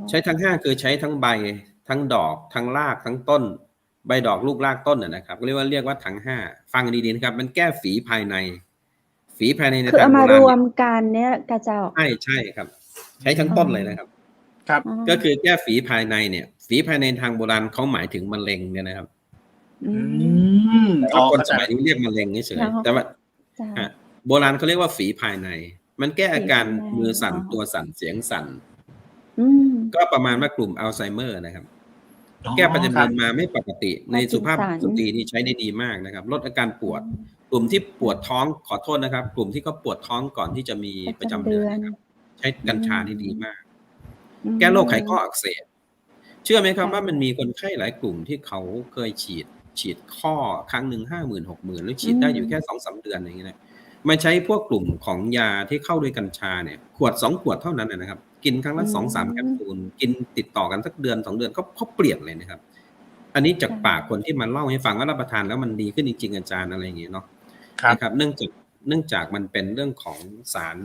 ใช้ทั้ง5คือใช้ทั้งใบทั้งดอกทั้งรากทั้งต้นใบดอกลูกรากต้นนะครับเรียกว่าทั้ง5ฟังดีๆนะครับมันแก้ฝีภายในในคือเอามารวมกันเนี่ยกระเจ้าใช่ครับใช้ทั้งต้นเลยนะครับครับก็คือแก้ฝีภายในเนี่ยฝีภายในทางโบราณเขาหมายถึงมะเร็งเนี่ยนะครับคนสมัยนี้เรียกมะเร็งเฉยๆแต่ว่าโบราณเขาเรียกว่าฝีภายในมันแก้อาการมือสั่นตัวสั่นเสียงสั่นก็ประมาณว่ากลุ่มอัลไซเมอร์นะครับแก้ประจำเดือนมาไม่ปกติในสุภาพสตรีนี่ใช้ได้ดีมากนะครับลดอาการปวดกลุ่มที่ปวดท้องขอโทษนะครับกลุ่มที่เขาปวดท้องก่อนที่จะมีประจำเดือนนะครับใช้กัญชาได้ดีมากแก้โรคไขข้ออักเสบเชื่อไหมครับว่ามันมีคนไข้หลายกลุ่มที่เขาเคยฉีดข้อครั้งหนึ่ง50,000 60,000แล้วฉีดได้อยู่แค่ 2-3 เดือนอย่างเงี้ยมาใช้พวกกลุ่มของยาที่เข้าด้วยกัญชาเนี่ยขวด2ขวดเท่านั้นนะครับกินครั้งละ 2-3 แคปซูลกินติดต่อกันสักเดือน2เดือนเขาเปลี่ยนเลยนะครับอันนี้จากปากคนที่มาเล่าให้ฟังว่ารับประทานแล้วมันดีขึ้นจริงๆอาจารย์อะไรอย่างเงี้ยเนาะนะครับเนื่องจากมันเป็นเรื่องของสาร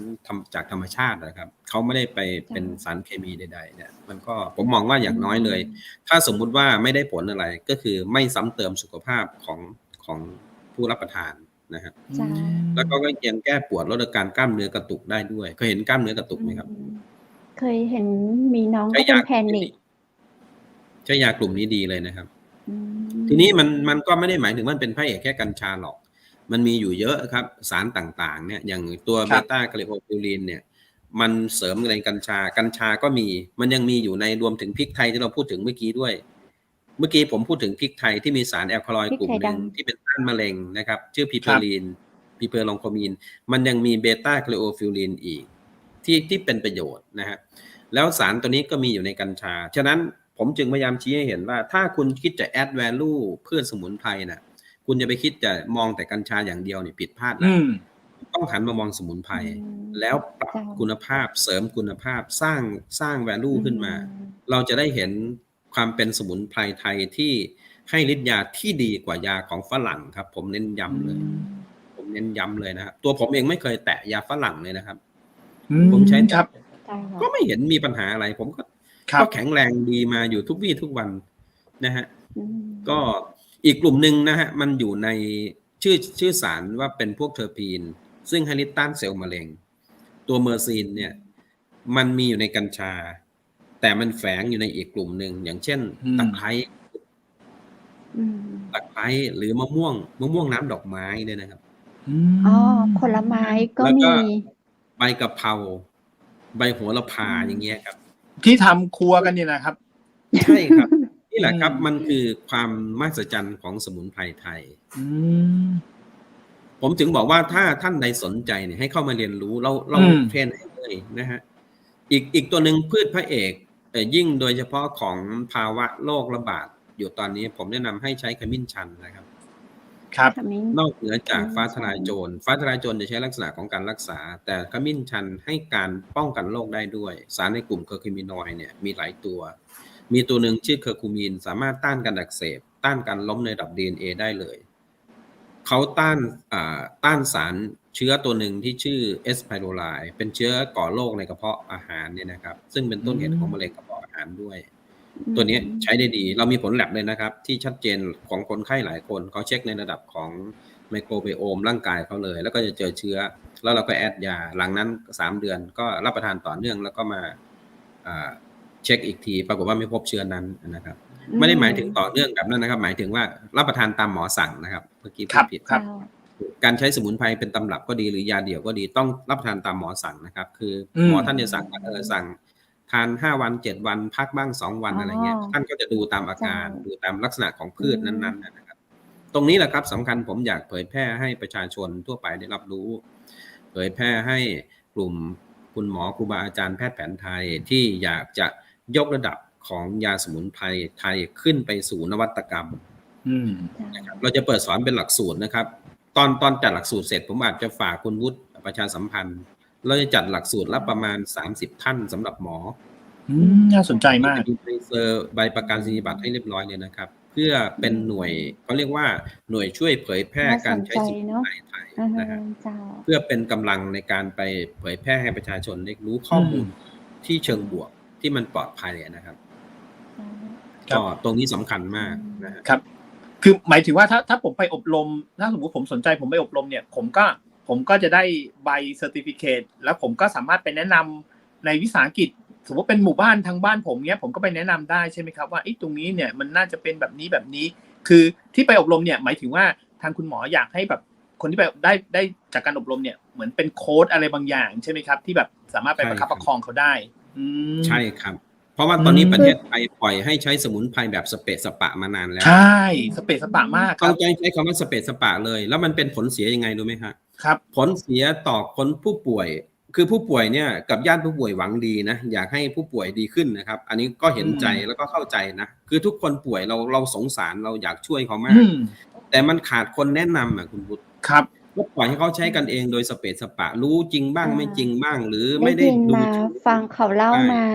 จากธรรมชาตินะครับเขาไม่ได้ไปเป็นสารเคมีใดๆเนี่ยมันก็ผมมองว่าอย่างน้อยเลยถ้าสมมุติว่าไม่ได้ผลอะไรก็คือไม่ซ้ำเติมสุขภาพของผู้รับประทานนะฮะแล้วก็ยังแก้ปวดลดอาการกล้ามเนื้อกระตุกได้ด้วยเคยเห็นกล้ามเนื้อกระตุกไหมครับเคยเห็นมีน้องก็เป็นแพนิคใช้ยากลุ่มนี้ดีเลยนะครับทีนี้มันก็ไม่ได้หมายถึงว่าเป็นพระเอกแค่กัญชาหรอกมันมีอยู่เยอะครับสารต่างๆเนี่ยอย่างตัวเบต้าแคลิโอฟิวรินเนี่ยมันเสริมในกัญชาก็มีมันยังมีอยู่ในรวมถึงพริกไทยที่เราพูดถึงเมื่อกี้ด้วยเมื่อกี้ผมพูดถึงพริกไทยที่มีสารแอลคาลอยด์กลุ่มหนึ่งที่เป็นต้านมะเร็งนะครับชื่อพิเพอร์ลองโคมีนมันยังมีเบต้าแคลิโอฟิวรินอีกที่เป็นประโยชน์นะฮะแล้วสารตัวนี้ก็มีอยู่ในกัญชาฉะนั้นผมจึงพยายามชี้ให้เห็นว่าถ้าคุณคิดจะ add value พืชสมุนไพรนะคุณจะไปคิดจะมองแต่กัญชาอย่างเดียวนี่ผิดพลาดนะต้องหันมามองสมุนไพรแล้วปรับคุณภาพเสริมคุณภาพสร้าง value ขึ้นมาเราจะได้เห็นความเป็นสมุนไพรไทยที่ให้ฤทธิ์ยาที่ดีกว่ายาของฝรั่งครับผมเน้นย้ำเลยนะครับตัวผมเองไม่เคยแตะยาฝรั่งเลยนะครับผมใช้ก็ไม่เห็นมีปัญหาอะไรผมก็แข็งแรงดีมาอยู่ทุกวี่ทุกวันนะฮะก็อีกกลุ่มหนึ่งนะฮะมันอยู่ในชื่อสารว่าเป็นพวกเทอร์พีนซึ่งให้ฤทธิ์ต้านเซลล์มะเร็งตัวเมอร์ซีนเนี่ยมันมีอยู่ในกัญชาแต่มันแฝงอยู่ในอีกกลุ่มหนึ่งอย่างเช่นตะไคร้หรือมะม่วงน้ำดอกไม้ด้วยนะครับผลไม้ก็มีใบกะเพราใบโหระพาอย่างเงี้ยครับที่ทำครัวกันนี่นะครับใช่ครับนี่แหละครับมันคือความมหัศจรรย์ของสมุนไพรไทยผมถึงบอกว่าถ้าท่านใดสนใจเนี่ยให้เข้ามาเรียนรู้เราเทรนให้เลยนะฮะอีกตัวหนึ่งพืชพระเอกยิ่งโดยเฉพาะของภาวะโรคระบาดอยู่ตอนนี้ผมแนะนำให้ใช้ขมิ้นชันนะครับนอกเหนือจากฟ้าทลายโจรจะใช้ลักษณะของการรักษาแต่ขมิ้นชันให้การป้องกันโรคได้ด้วยสารในกลุ่มเคอร์คิมินอยด์เนี่ยมีหลายตัวมีตัวหนึ่งชื่อเคอร์คูมินสามารถต้านการอักเสบต้านการล้มในระดับ DNA ได้เลยเขาต้านสารเชื้อตัวหนึ่งที่ชื่อเอสไพโรไลเป็นเชื้อก่อโรคในกระเพาะอาหารเนี่ยนะครับซึ่งเป็นต้นเหตุของมะเร็งกระเพาะอาหารด้วยตัวนี้ใช้ได้ดีเรามีผลแลบเลยนะครับที่ชัดเจนของคนไข้หลายคนเขาเช็คในระดับของไมโครไบโอมร่างกายเขาเลยแล้วก็จะเจอเชื้อแล้วเราก็แอดยาหลังนั้น3 เดือนก็รับประทานต่อเนื่องแล้วก็มา เช็คอีกทีปรากฏว่าไม่พบเชื้อนั้นนะครับไม่ได้หมายถึงต่อเนื่องแบบนั้นนะครับหมายถึงว่ารับประทานตามหมอสั่งนะครับเมื่อกี้พูดผิดครับ การใช้สมุนไพรเป็นตำรับก็ดีหรือยาเดี่ยวก็ดีต้องรับประทานตามหมอสั่งนะครับคือหมอท่านจะสั่งสั่งทาน5 วัน 7 วันพักบ้าง2 วันอะไรเงี้ยท่านก็จะดูตามอาการดูตามลักษณะของพืชนั้นๆนะครับตรงนี้แหละครับสำคัญผมอยากเผยแพร่ให้ประชาชนทั่วไปได้รับรู้เผยแพร่ให้กลุ่มคุณหมอครูบาอาจารย์แพทย์แผนไทยที่อยากจะยกระดับของยาสมุนไพรไทยขึ้นไปสู่นวัตกรรมนะครับเราจะเปิดสอนเป็นหลักสูตรนะครับตอนจัดหลักสูตรเสร็จผมอาจจะฝากคุณวุฒิประชาสัมพันธ์เราจะจัดหลักสูตรละประมาณ30ท่านสำหรับหมอน่าสนใจมากดูใบประกันนียบัตรให้เรียบร้อยเลยนะครับเพื่อเป็นหน่วยเขาเรียกว่าหน่วยช่วยเผยแพร่การใช้สมุนไพรไทยนะครับเพื่อเป็นกำลังในการไปเผยแพร่ให้ประชาชนได้รู้ข้อมูลที่เชิงบวกที่มันปลอดภัยนะครับก็ตรงนี้สำคัญมากนะครับคือหมายถึงว่าถ้าผมไปอบรมถ้าสมมติผมสนใจผมไปอบรมเนี่ยผมก็จะได้ใบเซอร์ติฟิเคตแล้วผมก็สามารถไปแนะนำในวิสาหกิจสมมติเป็นหมู่บ้านทางบ้านผมเนี้ยผมก็ไปแนะนำได้ใช่ไหมครับว่าตรงนี้เนี่ยมันน่าจะเป็นแบบนี้คือที่ไปอบรมเนี่ยหมายถึงว่าทางคุณหมออยากให้แบบคนที่ไปได้จากการอบรมเนี่ยเหมือนเป็นโค้ดอะไรบางอย่างใช่ไหมครับที่แบบสามารถไปประคับประคองเขาได้ใช่ครับเพราะว่าตอนนี้ประเทศไทยปล่อยให้ใช้สมุนไพรแบบสเปะสปะมานานแล้วใช่สเปะสปะมากต้องใช้คำว่าสเปะสปะเลยแล้วมันเป็นผลเสียยังไงรู้ไหมครับผลเสียต่อคนผู้ป่วยคือผู้ป่วยเนี่ยกับญาติผู้ป่วยหวังดีนะอยากให้ผู้ป่วยดีขึ้นนะครับอันนี้ก็เห็นใจแล้วก็เข้าใจนะคือทุกคนป่วยเราสงสารเราอยากช่วยเขามากแต่มันขาดคนแนะนำคุณบุตรครับก็ปล่อยให้เขาใช้กันเองโดยสเปะสปะรู้จริงบ้างไม่จริงบ้างหรือไม่ได้ดูฟังเขาเล่ามา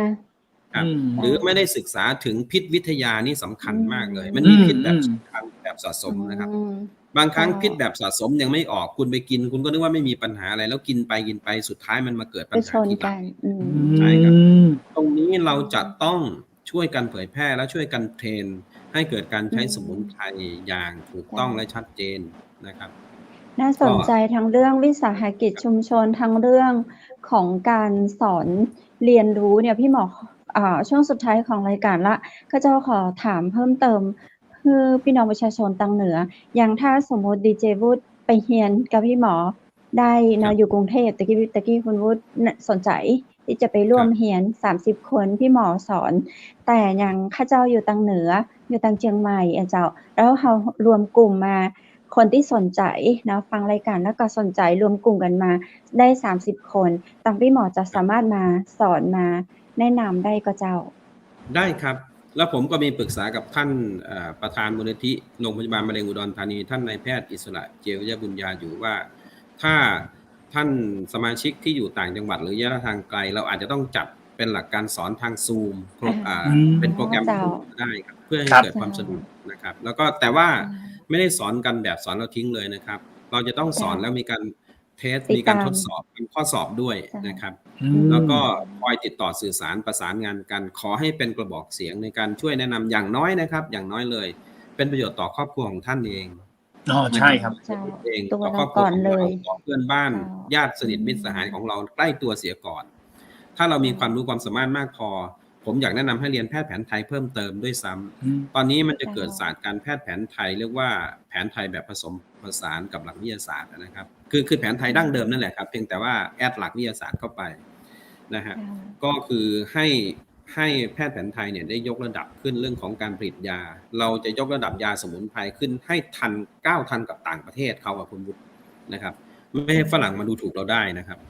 หรือไม่ได้ศึกษาถึงพิษวิทยานี่สำคัญมากเลยมันมีพิษแบบสะสมนะครับบางครั้งพิษแบบสะสมยังไม่ออกคุณไปกินคุณก็นึกว่าไม่มีปัญหาอะไรแล้วกินไปสุดท้ายมันมาเกิดปัญหาทีหลังใช่ครับตรงนี้เราจะต้องช่วยกันเผยแพร่และช่วยกันเทรนให้เกิดการใช้สมุนไพรอย่างถูกต้องและชัดเจนนะครับน่าสนใจทั้งเรื่องวิสาหกิจชุมชนทั้งเรื่องของการสอนเรียนรู้เนี่ยพี่หมอช่วงสุดท้ายของรายการละก็จะขอถามเพิ่มเติมคือพี่น้องประชาชนตังเหนืออย่างถ้าสมมติดีเจวุฒิไปเรียนกับพี่หมอได้นะอยู่กรุงเทพตะกี้คุณวุฒิสนใจที่จะไปร่วมเรียน30คนพี่หมอสอนแต่ยังข้าเจ้าอยู่ตังเหนืออยู่ตังเชียงใหม่เจ้าแล้วเขารวมกลุ่มมาคนที่สนใจนะฟังรายการแล้วก็สนใจรวมกลุ่มกันมาได้30คนตังพี่หมอจะสามารถมาสอนมาแนะนำได้ก็เจ้าได้ครับแล้วผมก็มีปรึกษากับท่านประธานมูลนิธิโรงพยาบาลมะเร็งอุดรธานีท่านนายแพทย์อิสระเจริญบุญญาอยู่ว่าถ้าท่านสมาชิกที่อยู่ต่างจังหวัดหรือระยะทางไกลเราอาจจะต้องจัดเป็นหลักการสอนทางซูมเป็นโปรแกรมได้ครับเพื่อให้เกิดความสะดวกนะครับแล้วก็แต่ว่าไม่ได้สอนกันแบบสอนเราทิ้งเลยนะครับเราจะต้องสอนแล้วมีการเทสมีการทดสอบมีข้อสอบด้วยนะครับแล้วก็คอยติดต่อสื่อสารประสานงานกันขอให้เป็นกระบอกเสียงในการช่วยแนะนำอย่างน้อยนะครับอย่างน้อยเลยเป็นประโยชน์ต่อครอบครัวของท่านเองใช่ครับเองต่อครอบครัวของเราต่อเพื่อนบ้านญาติสนิทมิตรสหายของเราใกล้ตัวเสียก่อนถ้าเรามีความรู้ความสามารถมากพอผมอยากแนะนำให้เรียนแพทย์แผนไทยเพิ่มเติมด้วยซ้ำตอนนี้มันจะเกิดศาสตร์การแพทย์แผนไทยเรียกว่าแผนไทยแบบผสมผสานกับหลักวิทยาศาสตร์นะครับคือแผนไทยดั้งเดิมนั่นแหละครับเพียงแต่ว่าแอดหลักวิทยาศาสตร์เข้าไปนะฮะก็คือให้แพทย์แผนไทยเนี่ยได้ยกระดับขึ้นเรื่องของการผลิตยาเราจะยกระดับยาสมุนไพรขึ้นให้ก้าวทันกับต่างประเทศเขาคุณวุฒินะครับไม่ให้ฝรั่งมาดูถูกเราได้นะครับ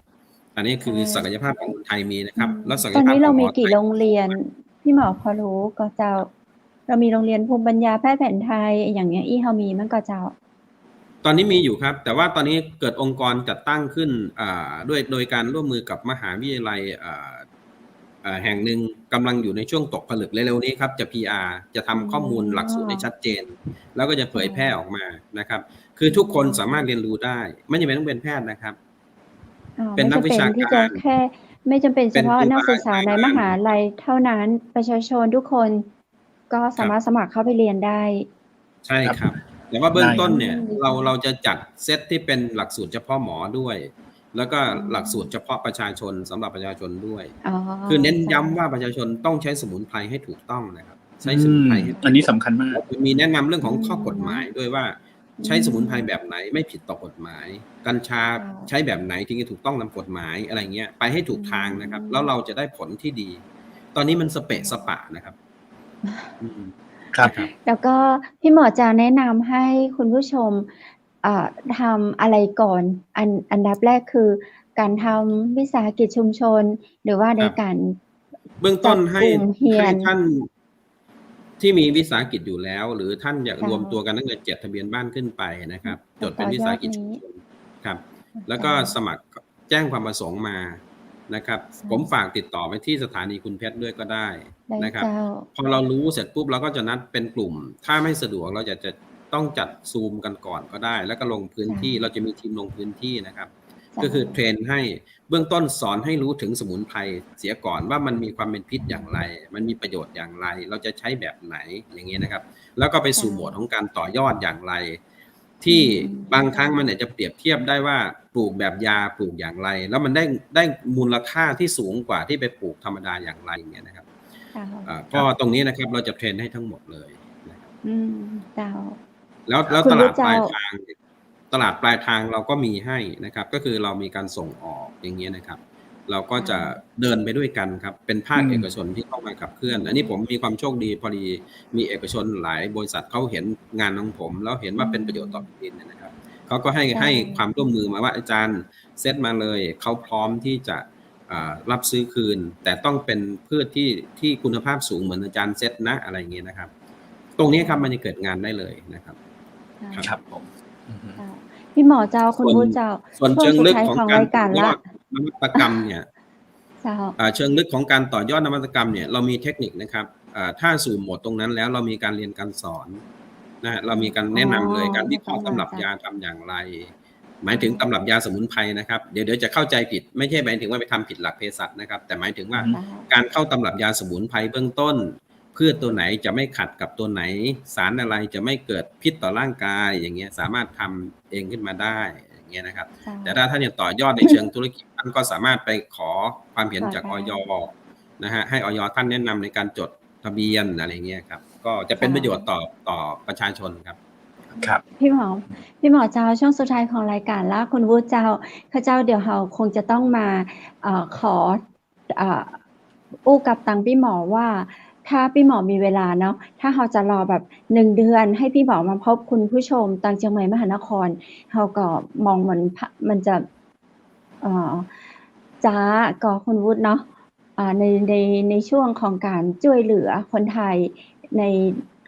อันนี้คือศักยภาพของคนไทยมีนะครับแล้วศักยภาพตอนนี้เรามีกี่โรงเรียนพี่หมอพอรู้ก็เจ้าเรามีโรงเรียนภูมิปัญญาแพทย์แผนไทยอย่างเงี้ยเฮามีมันก็เจ้าตอนนี้มีอยู่ครับแต่ว่าตอนนี้เกิดองค์กรจัดตั้งขึ้นโดยการร่วมมือกับมหาวิทยาลัยแห่งหนึ่งกำลังอยู่ในช่วงตกผลึกเร็วๆนี้ครับจะ PR จะทำข้อมูลหลักสูตรให้ชัดเจนแล้วก็จะเผยแพร่ออกมานะครับคือทุกคนสามารถเรียนรู้ได้ไม่จำเป็นต้องเป็นแพทย์นะครับเป็นนักวิชาการแค่ไม่จำเป็นเฉพาะนักศึกษาในมหาลัยเท่านั้นประชาชนทุกคนก็สามารถสมัครเข้าไปเรียนได้ใช่ครับแต่ว่าเบื้องต้นเนี่ยเราจะจัดเซตที่เป็นหลักสูตรเฉพาะหมอด้วย แล้วก็หลักสูตรเฉพาะประชาชนสำหรับประชาชนด้วย อ๋อ คือเน้นย้ำ ใช่ ว่าประชาชนต้องใช้สมุนไพรให้ถูกต้องนะครับ ใช้สมุนไพรให้ถูก อันนี้สำคัญมาก แล้วมีแนะนำเรื่องของข้อกฎหมายด้วยว่าใช้สมุนไพรแบบไหนไม่ผิดต่อกฎหมายกัญชาใช้แบบไหนถึงจะถูกต้องตามกฎหมายอะไรเงี้ยไปให้ถูกทางนะครับแล้วเราจะได้ผลที่ดี ตอนนี้มันสเปะสปะนะครับ ครับ แล้วก็พี่หมอจะแนะนำให้คุณผู้ชมทำอะไรก่อนอันดับแรกคือการทำวิสาหกิจชุมชนหรือว่าในการ เบื้องต้นให้ จัดกลุ่มเฮียน ท่านที่มีวิสาหกิจอยู่แล้ว หรือท่านอยาก ค่ะ รวมตัวกันตั้งแต่7ทะเบียนบ้านขึ้นไปนะครับ จดเป็นวิสาหกิจชุมชนครับ แล้วก็สมัครแจ้งความประสงค์มานะครับ ผมฝากติดต่อไปที่สถานีคุณเพชรด้วยก็ได้นะครับ ได้เจ้า พอเรารู้เสร็จปุ๊บเราก็จะนัดเป็นกลุ่ม ถ้าไม่สะดวกเราจะต้องจัดซูมกันก่อนก็ได้ แล้วก็ลงพื้นที่ ค่ะ เราจะมีทีมลงพื้นที่นะครับ จ้ะ ก็คือเทรนให้เบื้องต้นสอนให้รู้ถึงสมุนไพรเสียก่อนว่ามันมีความเป็นพิษอย่างไร มันมีประโยชน์อย่างไร เราจะใช้แบบไหนอย่างเงี้ยนะครับ แล้วก็ไปสู่โหมดของการต่อยอดอย่างไร ที่บางครั้งมันอาจจะเปรียบเทียบได้ว่าปลูกแบบยาปลูกอย่างไร แล้วมันได้มูลค่าที่สูงกว่าที่ไปปลูกธรรมดาอย่างไรอย่างเงี้ยนะครับ ก็ตรงนี้นะครับเราจะเทรนให้ทั้งหมดเลยนะครับ เจ้า แล้ว คุณ ต รู้ ลาด เจ้า ปลายทางเราก็มีให้นะครับ ก็คือเรามีการส่งออกอย่างเงี้ยนะครับ เราก็จะเดินไปด้วยกันครับ เป็นภาคเอกชนที่เข้ามาขับเคลื่อน อันนี้ผมมีความโชคดีพอดีมีเอกชนหลายบริษัทเขาเห็นงานของผมแล้วเห็นว่าเป็นประโยชน์ต่อแผ่นดินนะครับเขาก็ให้ความร่วมมือมาว่าอาจารย์เซตมาเลยเขาพร้อมที่จะรับซื้อคืน แต่ต้องเป็นพืชที่คุณภาพสูงเหมือนอาจารย์เซตนะอะไรอย่างเงี้ยนะครับ ตรงนี้ครับมันจะเกิดงานได้เลยนะครับ ครับผม พี่หมอเจ้าคุณผู้เจ้า ส่วนเชิงลึกของการ รายการ ต่อย ละ อดนวัตกรรมเนี่ย เจ้า เชิงลึกของการต่อยอดนวัตกรรมเนี่ยเรามีเทคนิคนะครับถ้าสู่โหมดตรงนั้นแล้วเรามีการเรียนการสอนนะเรามีการแนะนำเลยการวิเคราะห์ตำรับยาทำอย่างไร หมายถึงตำรับยาสมุนไพรนะครับเดี๋ยวจะเข้าใจผิดไม่ใช่หมายถึงว่าไปทำผิดหลักเภสัชนะครับแต่หมายถึงว่าการเข้าตำรับยาสมุนไพรเบื้องต้นพืชตัวไหนจะไม่ขัดกับตัวไหนสารอะไรจะไม่เกิดพิษต่อร่างกายอย่างเงี้ยสามารถทำเองขึ้นมาได้อย่างเงี้ยนะครับแต่ถ้าท่านอยากต่อยอดในเชิงธุรกิจท่านก็สามารถไปขอความเห็นจากอย.นะฮะให้อย.ท่านแนะนำในการจดทะเบียนอะไรเงี้ยครับก็จะเป็นประโยชน์ต่อประชาชนครับ ครับ พี่หมอเจ้าช่วงสุดท้ายของรายการแล้วคุณวุฒิเจ้าข้าเจ้าเดี๋ยวเราคงจะต้องมาขออู้กับตังพี่หมอว่าถ้าพี่หมอมีเวลาเนาะถ้าเราจะรอแบบ1 เดือนให้พี่หมอมาพบคุณผู้ชมตังเชียงใหม่มหานครเราก็มองมันจะจ้าก็คุณวุฒิเนาะในช่วงของการช่วยเหลือคนไทยใน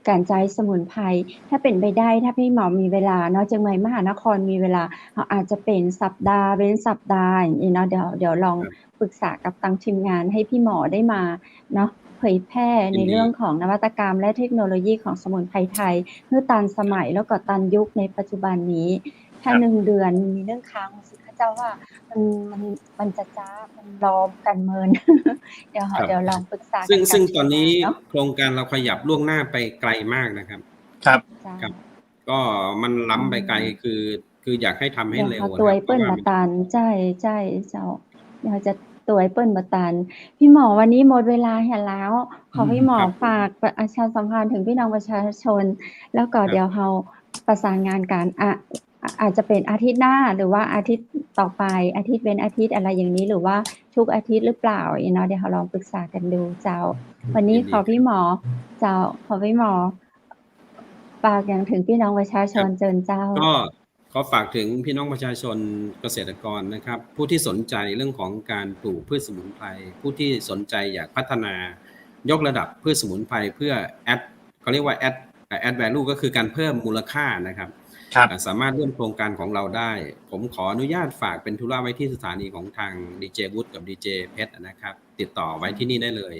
การใช้สมุนไพรถ้าเป็นไปได้ถ้าพี่หมอมีเวลาเนาะเชียงใหม่มหานครมีเวลาอาจจะเป็นสัปดาห์เป็นสัปดาห์อย่างนี้เนาะเดี๋ยวลองปรึกษากับทางทีมงานให้พี่หมอได้มาเนาะเผยแพร่ในเรื่องของนวัตกรรมและเทคโนโลยีของสมุนไพรไทยเพื่อทันสมัยแล้วก็ทันยุคในปัจจุบันนี้ถ้า1 เดือนมีเรื่องค้างสิข้าเจ้าว่ามันจะจ้ามันรอกันเมิน เดี๋ยวลองปรึกษาซึ่งตอนนี้โครงการเราขยับล่วงหน้าไปไกลมากนะครับครับก็มันล้ำไปไกลคืออยากให้ทำให้เร็วตัวเปิ้ลมาตันใช่เจ้าเดี๋ยวจะตัวเปิ้ลมาตันพี่หมอวันนี้หมดเวลาแล้วขอพี่หมอฝากประชาสัมพันธ์ถึงพี่น้องประชาชนแล้วก็เดี๋ยวเราประสานงานกันอาจจะเป็นอาทิตย์หน้าหรือว่าอาทิตย์ต่อไปอาทิตย์เป็นอาทิตย์อะไรอย่างนี้หรือว่าทุกอาทิตย์หรือเปล่าเนาะเดี๋ยวเราลองปรึกษากันดูเจ้าวันนี้ขอพี่หมอเจ้าขอพี่หมอฝากอย่างถึงพี่น้องประชาชนเจิญเจ้าก็ขอฝากถึงพี่น้องประชาชนเกษตรกรนะครับผู้ที่สนใจเรื่องของการปลูกพืชสมุนไพรผู้ที่สนใจอยากพัฒนายกระดับพืชสมุนไพรเพื่อเขาเรียกว่าแอด value ก็คือการเพิ่มมูลค่านะครับสามารถร่วมโครงการของเราได้ผมขออนุญาตฝากเป็นธุระไว้ที่สถานีของทางดีเจวุฒิกับดีเจเพชรนะครับติดต่อไว้ที่นี่ได้เลย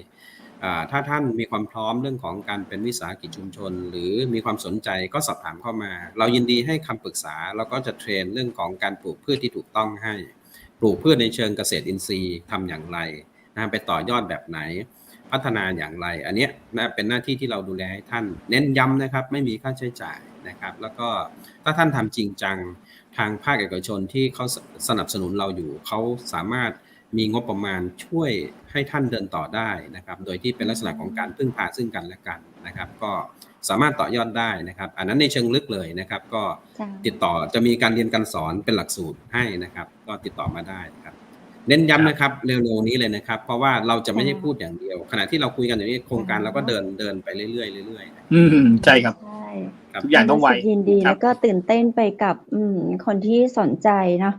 ถ้าท่านมีความพร้อมเรื่องของการเป็นวิสาหกิจชุมชนหรือมีความสนใจก็สอบถามเข้ามาเรายินดีให้คำปรึกษาแล้วก็จะเทรนเรื่องของการปลูกพืชที่ถูกต้องให้ปลูกพืชในเชิงเกษตรอินทรีย์ทำอย่างไรไปต่อยอดแบบไหนพัฒนาอย่างไรอันนี้เป็นหน้าที่ที่เราดูแลให้ท่านเน้นย้ำนะครับไม่มีค่าใช้จ่ายนะครับแล้วก็ถ้าท่านทำจริงจัง ทางภาคเอกชนที่เขาสนับสนุนเราอยู่เขาสามารถมีงบประมาณช่วยให้ท่านเดินต่อได้นะครับโดยที่เป็นลักษณะของการพึ่งพาซึ่งกันและกันนะครับก็สามารถต่อยอดได้นะครับอันนั้นในเชิงลึกเลยนะครับก็ติดต่อจะมีการเรียนการสอนเป็นหลักสูตรให้นะครับก็ติดต่อมาได้ครับเน้นย้ำนะครับเร็วๆนี้เลยนะครับเพราะว่าเราจะไม่ได้พูดอย่างเดียวขณะที่เราคุยกันอย่างนี้โครงการเราก็เดินไปเรื่อยๆเรื่อยๆใช่ครับทุกอย่างต้องไวยินดีแล้วก็ตื่นเต้นไปกับคนที่สนใจเนาะ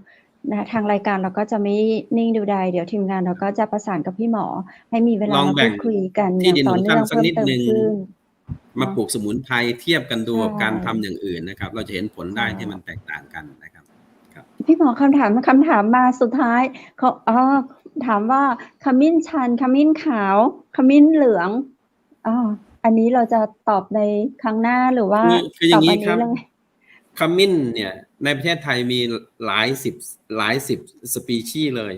นะทางรายการเราก็จะไม่นิ่งดูดายเดี๋ยวทีมงานเราก็จะประสานกับพี่หมอให้มีเวลามาพูดคุยกันอย่างต่อเนื่องเพิ่มเติมขึ้นมาปลูกสมุนไพรเทียบกันดูกับการทำอย่างอื่นนะครับเราจะเห็นผลได้ที่มันแตกต่างกันนะครับพี่หมอคำถามมาสุดท้ายเขาถามว่าขมิ้นชันขมิ้นขาวขมิ้นเหลืองอันนี้เราจะตอบในครั้งหน้าหรือว่าตอบอันนี้เลยขมิ้นเนี่ยในประเทศไทยมีหลายสิบสปีชีส์เลย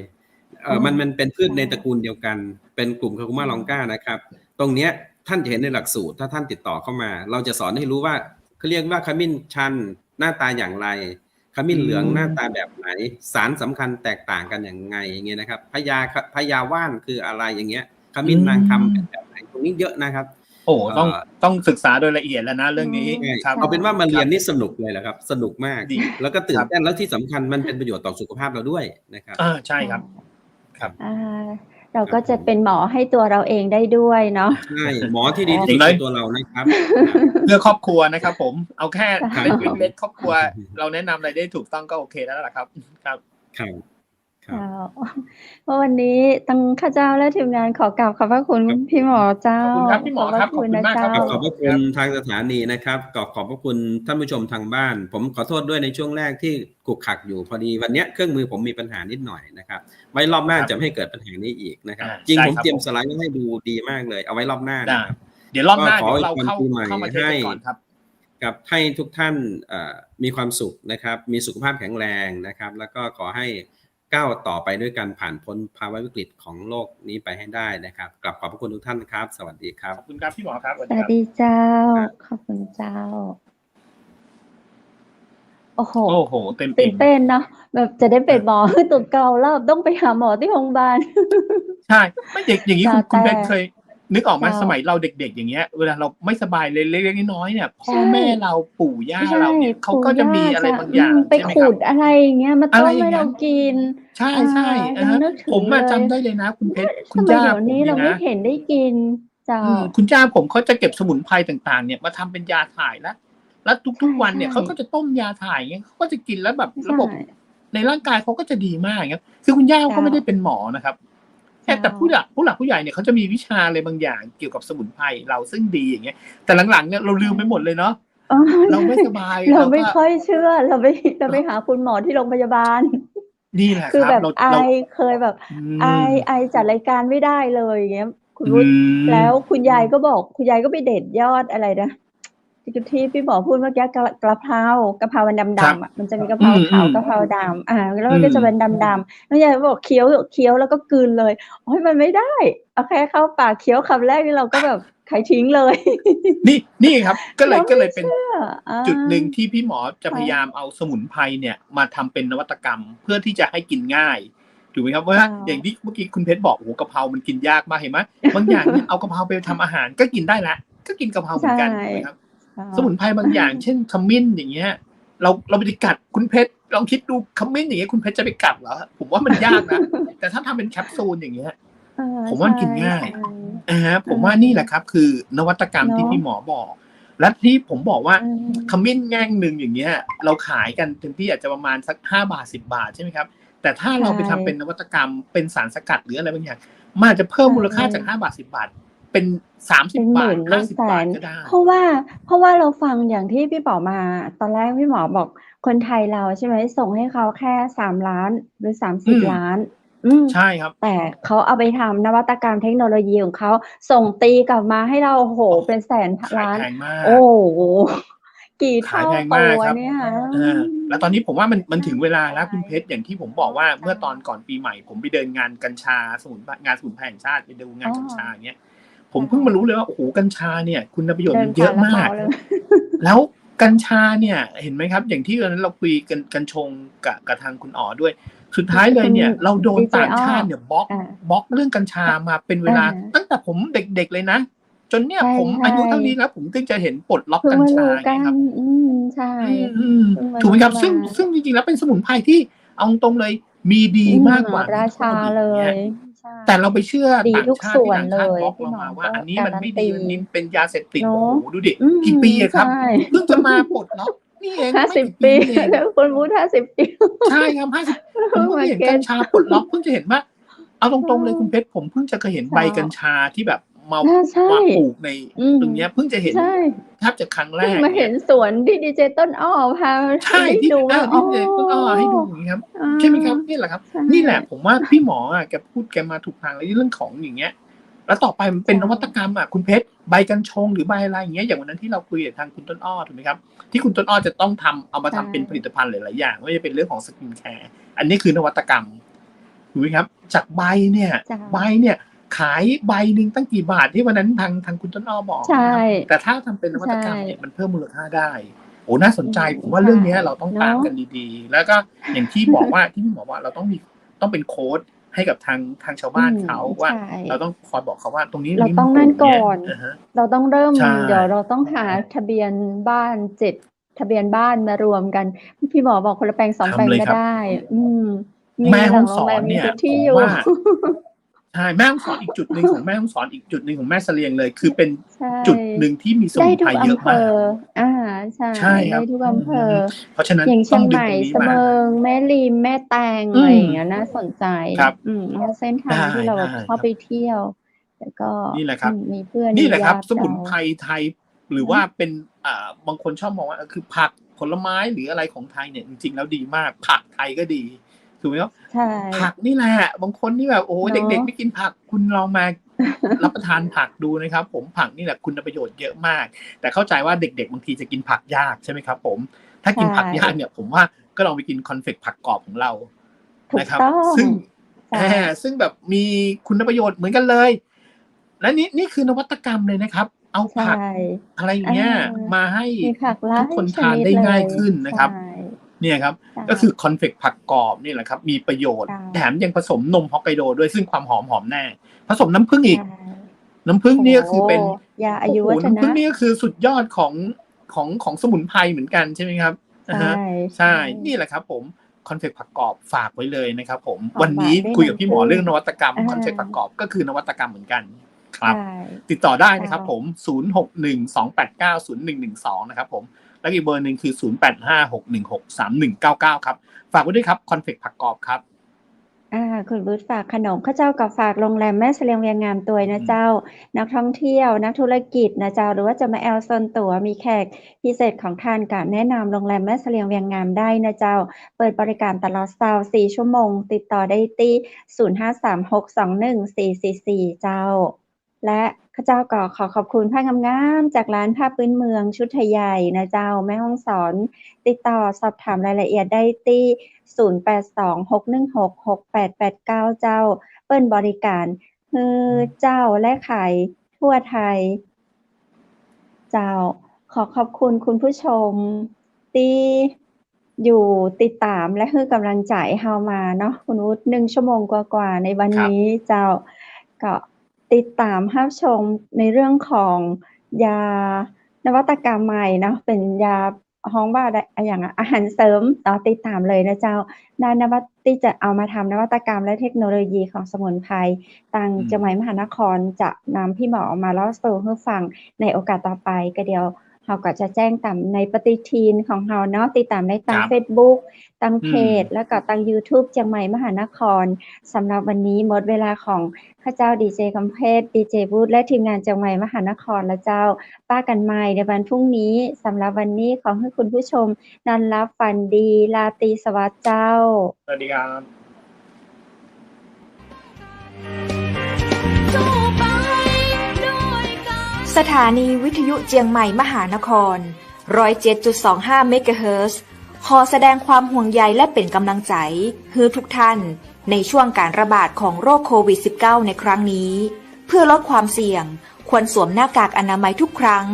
มันเป็นพืชในตระกูลเดียวกันเป็นกลุ่มคาคูมาลองกานะครับตรงเนี้ยท่านจะเห็นในหลักสูตรถ้าท่านติดต่อเข้ามาเราจะสอนให้รู้ว่าเขาเรียกว่าขมิ้นชันหน้าตาอย่างไรขมิ้นเหลืองหน้าตาแบบไหนสารสำคัญแตกต่างกันอย่างไงอย่างเงี้ยนะครับพญาว่านคืออะไรอย่างเงี้ยขมิ้นนางคำเป็นแบบไหนตรงนี้เยอะนะครับโอ้ต้องศึกษาโดยละเอียดแล้วนะเรื่องนี้เอาเป็นว่ามาเรียนนี่สนุกเลยแหละครับสนุกมากแล้วก็ตื่นเต้นแล้วที่สำคัญมันเป็นประโยชน์ต่อสุขภาพเราด้วยนะครับใช่ครับเราก็จะเป็นหมอให้ตัวเราเองได้ด้วยเนาะใช่หมอที่ดีที่สุดในตัวเรานะครับเพื่อครอบครัวนะครับผมเอาแค่เล็กครอบครัวเราแนะนำอะไรได้ถูกต้องก็โอเคแล้วล่ะครับครับวันนี้ตั้งข้าเจ้าและทีมงานขอกราบขอบพระคุณพี่หมอเจ้าขอบคุณครับพี่หมอครับขอบคุณมากครับขอบพระคุณทางสถานีนะครับขอบพระคุณท่านผู้ชมทางบ้านผมขอโทษด้วยในช่วงแรกที่กุกขักอยู่พอดีวันนี้เครื่องมือผมมีปัญหานิดหน่อยนะครับไว้รอบหน้าจะไม่ให้เกิดปัญหานี้อีกนะครับจริงผมเตรียมสไลด์ให้ดูดีมากเลยเอาไว้รอบหน้านะครับเดี๋ยวรอบหน้าเราเข้ามาเทสก่อนครับกับให้ทุกท่านมีความสุขนะครับมีสุขภาพแข็งแรงนะครับแล้วก็ขอให้ก้าวต่อไปด้วยการผ่านพ้นภาวะวิกฤตของโลกนี้ไปให้ได้นะครับกลับขอบพระคุณทุกท่านครับสวัสดีครับขอบคุณครับพี่หมอครับสวัสดีเจ้าขอบคุณเจ้าโอ้โหตื่นเต้นเนาะแบบจะได้เป็นหมอตุ่มเกาแล้วต้องไปหาหมอที่โรงพยาบาลใช่ไม่เด็กอย่างนี้คุณแบงค์เคยนึกออกมาสมัยเราเด็กๆอย่างเงี้ยเวลาเราไม่สบายเล็กๆน้อยๆเนี่ยพ่อแม่เราปู่ย่าเราเนี่ยเขาก็จะมีอะไรบางอย่างไปขูดอะไรอย่างเงี้ยมาต้มให้เรากินใช่ใช่ผมจำได้เลยนะคุณเพชรคุณย่าผมนี่เราไม่เห็นได้กินจ้าคุณย่าผมเขาจะเก็บสมุนไพรต่างๆเนี่ยมาทำเป็นยาถ่ายแล้วทุกๆวันเนี่ยเขาก็จะต้มยาถ่ายเงี้ยเขาก็จะกินแล้วแบบระบบในร่างกายเขาก็จะดีมากเงี้ยคือคุณย่าก็ไม่ได้เป็นหมอนะครับแต่ผู้หลักผู้ใหญ่เนี่ยเขาจะมีวิชาอะไรบางอย่างเกี่ยวกับสมุนไพรเราซึ่งดีอย่างเงี้ยแต่หลังๆเนี่ยเราลืมไปหมดเลยเนาะเราไม่สบายเราไม่ค่อยเชื่อเราไปหาคุณหมอที่โรงพยาบาลนี่แหละคือแบบเคยแบบไอจัดรายการไม่ได้เลยอย่างเงี้ยคุณวุฒิแล้วคุณยายก็บอกคุณยายก็ไปเด็ดยอดอะไรนะที่พี่หมอพูดเมื่อกี้กะเพรามันดำๆอ่ะมันจะมีกะเพราขาวกะเพราดำแล้วมันก็จะเป็นดำๆแล้วยายบอกเคี้ยวแล้วก็กลืนเลยโอ้ยมันไม่ได้เอาแค่เข้าปากเคี้ยวคำแรกนี่เราก็แบบไขทิ้งเลยนี่ครับก็เลยเป็นจุดหนึ่งที่พี่หมอจะพยายามเอาสมุนไพรเนี่ยมาทำเป็นนวัตกรรมเพื่อที่จะให้กินง่ายถูกไหมครับว่าอย่างที่เมื่อกี้คุณเพชรบอกโอ้โหกะเพรามันกินยากมากเห็นไหมบางอย่างเนี่ยเอากะเพราไปทำอาหารก็กินได้ละก็กินกะเพราเหมือนกันนะครับสมุนไพรบางอย่างเช่นขมิ้นอย่างเงี้ยเราไปกัดคุณเพชรลองคิดดูขมิ้นอย่างเงี้ยคุณเพชรจะไปกัดเหรอผมว่ามันยากนะแต่ถ้าทำเป็นแคปซูลอย่างเงี้ยผมว่ากินง่ายผมว่านี่แหละครับคือนวัตกรรมที่พี่หมอบอกและที่ผมบอกว่าขมิ้นแง่งนึงอย่างเงี้ยเราขายกันถึงที่อาจจะประมาณสัก5 บาท10 บาทใช่ไหมครับแต่ถ้าเราไปทำเป็นนวัตกรรมเป็นสารสกัดหรืออะไรบางอย่างมันอาจจะเพิ่มมูลค่าจาก5 บาท10 บาทเป็น30 บาท50 บาทก็ได้เพราะว่าเราฟังอย่างที่พี่บอกมาตอนแรกพี่หมอบอกคนไทยเราใช่ไหมส่งให้เขาแค่3 ล้านหรือ30 ล้านใช่ครับแต่เขาเอาไปทำนวัตกรรมเทคโนโลยีของเขาส่งตีกลับมาให้เราโอ้โหเป็นแสนล้านโอ้โหกี่เท่าตัวเนี่ยแล้วตอนนี้ผมว่ามันถึงเวลาแล้วคุณเพชรอย่างที่ผมบอกว่าเมื่อตอนก่อนปีใหม่ผมไปเดินงานกัญชางานสมุนไพรแห่งชาติไปดูงานกัญชาอย่างเงี้ยผมเพิ่งมารู้เลยว่าโอ้โหกัญชาเนี่ยคุณประโยชน์มันเยอะมากแล้วก กัญชาเนี่ยเห็นไหมครับอย่างที่วันนั้นเราคุยกันชงกับทางคุณอ๋อด้วยสุดท้ายเลยเนี่ยเราโดนต่างชาติเนี่ยบล็อกเรื่องกัญชามาเป็นเวลาตั้งแต่ผมเด็กๆเลยนะจนเนี่ยผมอายุเท่านี้แล้วผมถึงจะเห็นปลดล็อกกัญชาไงครับใช่ถูกไหมครับซึ่งจริงๆแล้วเป็นสมุนไพรที่เอาตรงเลยมีดีมากกว่าราชาเลยแต่เราไปเชื่อต่างชาติที่ต่างชาติบอกเรามาว่าอันนี้มันไม่ดีมันเป็นยาเสพติดโอ้โหดูดิกี่ปีครับเพิ่งจะมาปลดล็อกนี่เอง50 ปีแล้วคนพูด50 ปีใช่ครับ50ผมเพิ่งเห็นกัญชาปลดล็อกเพิ่งจะเห็นว่าเอาตรงๆเลยคุณเพชรผมเพิ่งจะเคยเห็นใบกัญชาที่แบบมาปลูกในตรงนี้เพิ่งจะเห็นแทบจะครั้งแรกมาเห็นสวนที่ดีเจต้นอ้อพาใช่ที่ดูว่าดีเจต้นอ้อให้ดูอย่างนี้ครับใช่ไหมครับนี่แหละครับนี่แหละผมว่าพี่หมอแกพูดแกมาถูกทางแล้วเรื่องของอย่างเงี้ยแล้วต่อไปมันเป็นนวัตกรรมคุณเพชรใบกัญชงหรือใบอะไรอย่างเงี้ยอย่างวันนั้นที่เราคุยกับทางคุณต้นอ้อถูกไหมครับที่คุณต้นอ้อจะต้องเอามาทำเป็นผลิตภัณฑ์หลายๆอย่างไม่ว่าจะเป็นเรื่องของสกินแคร์อันนี้คือนวัตกรรมถูกไหมครับจากใบเนี่ยขายใบหนึ่งตั้งกี่บาทที่วันนั้นทางคุณต้นอ้อบอกแต่ถ้าทำเป็นนวัตกรรมเนี่ยมันเพิ่มมูลค่าได้โอ้น่าสนใจผมว่าเรื่องนี้เราต้องตามกันดีๆแล้วก็อย่างที่บอกว่าที่พี่หมอว่าเราต้องเป็นโค้ดให้กับทางชาวบ้านเขาว่าเราต้องคอยบอกเขาว่าตรงนี้เราต้องนั่นก่อนเราต้องเริ่มเดี๋ยวเราต้องหาทะเบียนบ้าน7ทะเบียนบ้านมารวมกันพี่หมอบอกคนละแปลง2แปลงก็ได้แม่ห้องสอนเนี่ยผมว่าใช่แม่ฮ่องสอนอีกจุดหนึ่งของแม่ฮ่องสอนอีกจุดหนึ่งของแม่เสลียงเลยคือเป็นจุดหนึ่งที่มีสมุนไพรเยอะมากใช่ได้ทุกอำเภอเพราะฉะนั้นอย่างเชียงใหม่เสมิงแม่ริมแม่แตงอะไรอย่างเงี้ยน่าสนใจเส้นทางที่เราเข้าไปเที่ยวแล้วก็นี่แหละครับมีเพื่อนนี่แหละครับสมุนไพรไทยหรือว่าเป็นบางคนชอบมองว่าคือผักผลไม้หรืออะไรของไทยเนี่ยจริงๆแล้วดีมากผักไทยก็ดีถูกไหมครับผักนี่แหละบางคนนี่แบบโอ้เด็กๆไม่กินผักคุณลองมารับประทานผักดูนะครับผมผักนี่แหละคุณประโยชน์เยอะมากแต่เข้าใจว่าเด็กๆบางทีจะกินผักยากใช่ไหมครับผมถ้ากินผักยากเนี่ยผมว่าก็ลองไปกินคอนเฟกต์ผักกรอบของเรานะครับซึ่งแบบมีคุณประโยชน์เหมือนกันเลยและนี่คือนวัตกรรมเลยนะครับเอาผักอะไรอย่างเงี้ยมาให้ทุกคนทานได้ง่ายขึ้นนะครับเนี่ยครับก็คือคอนเฟกต์ผักกรอบนี่แหละครับมีประโยชน์แถมยังผสมนมฮอกไกโดด้วยซึ่งความหอมแน่ผสมน้ำผึ้งอีกน้ำผึ้งนี่ก็คือเป็นยาอายุวัฒนะน้ำผึ้งนี่ก็คือสุดยอดของสมุนไพรเหมือนกันใช่ไหมครับใช่นี่แหละครับผมคอนเฟกต์ผักกรอบฝากไว้เลยนะครับผมวันนี้คุยกับพี่หมอเรื่องนวัตกรรมคอนเฟกต์ผักกรอบก็คือนวัตกรรมเหมือนกันครับติดต่อได้นะครับผม0612890112นะครับผมและอีกเบอร์หนึ่งคือ0856163199ครับฝากไว้ด้วยครับคอนเฟกต์ผักกรอบครับคุณบุ๊ดฝากขนมข้าเจ้ากับฝากโรงแรมแม่เสลียงเวียงงามตัวนะเจ้านักท่องเที่ยวนักธุรกิจนะเจ้าหรือว่าจะมาแอลโซนตั๋วมีแขกพิเศษของท่านกะแนะนำโรงแรมแม่เสลียงเวียงงามได้นะเจ้าเปิดบริการตลอด24 ชั่วโมงติดต่อได้ที่0536214444เจ้าและข้าเจ้าก็ขอขอบคุณผ้างามๆจากร้านผ้าพื้นเมืองชุดไทยใหญ่นะเจ้าแม่ฮ่องสอนติดต่อสอบถามรายละเอียดได้ที่0826166889เจ้าเปิ้นบริการเจ้าและขายทั่วไทยเจ้าขอขอบคุณคุณผู้ชมที่อยู่ติดตามและให้กำลังใจเฮามาเนาะคุณวุฒิ1 ชั่วโมงกว่าๆในวันนี้เจ้าก็ติดตามรับชมในเรื่องของยานวัตกรรมใหม่เนาะเป็นยาฮ้องว่าอย่างอาหารเสริมติดตามเลยนะเจ้าด้านนวัตที่จะเอามาทำนวัตกรรมและเทคโนโลยีของสมุนไพรทางจังหวัดมหานครจะนำพี่หมอมาเล่าสู่ให้ฟังในโอกาสต่อไปก็เดี๋ยวเราก็จะแจ้งตามในปฏิทินของเราเนาะติดตามได้ทาง Facebook ทางเพจแล้วก็ทาง YouTube เชียงใหม่มหานครสำหรับวันนี้หมดเวลาของข้าเจ้าดีเจคำเพชรดีเจบูธและทีมงานเชียงใหม่มหานครและเจ้าป้ากันใหม่ในวันพรุ่งนี้สำหรับวันนี้ขอให้คุณผู้ชมนอนหลับฝันดีราตรีสวัสดิ์เจ้าสวัสดีครับสถานีวิทยุเจียงใหม่มหานคร 107.25 เมกะเฮิรตซ์ขอแสดงความห่วงใยและเป็นกำลังใจให้ทุกท่านในช่วงการระบาดของโรคโควิด -19 ในครั้งนี้เพื่อลดความเสี่ยงควรสวมหน้ากากอนามัยทุกครั้ง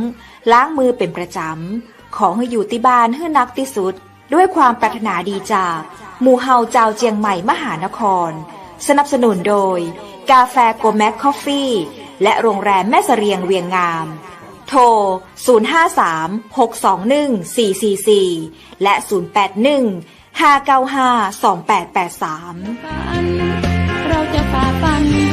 ล้างมือเป็นประจำ ขอให้อยู่ที่บ้านให้นักที่สุดด้วยความปรารถนาดีจากหมู่เฮาเจ้าเจียงใหม่มหานครสนับสนุนโดยกาแฟโกแม็กคอฟฟี่และโรงแรมแม่เสรียงเวียงงามโทร 053-621-444 และ 081-595-2883 เราจะฝ่าฟัน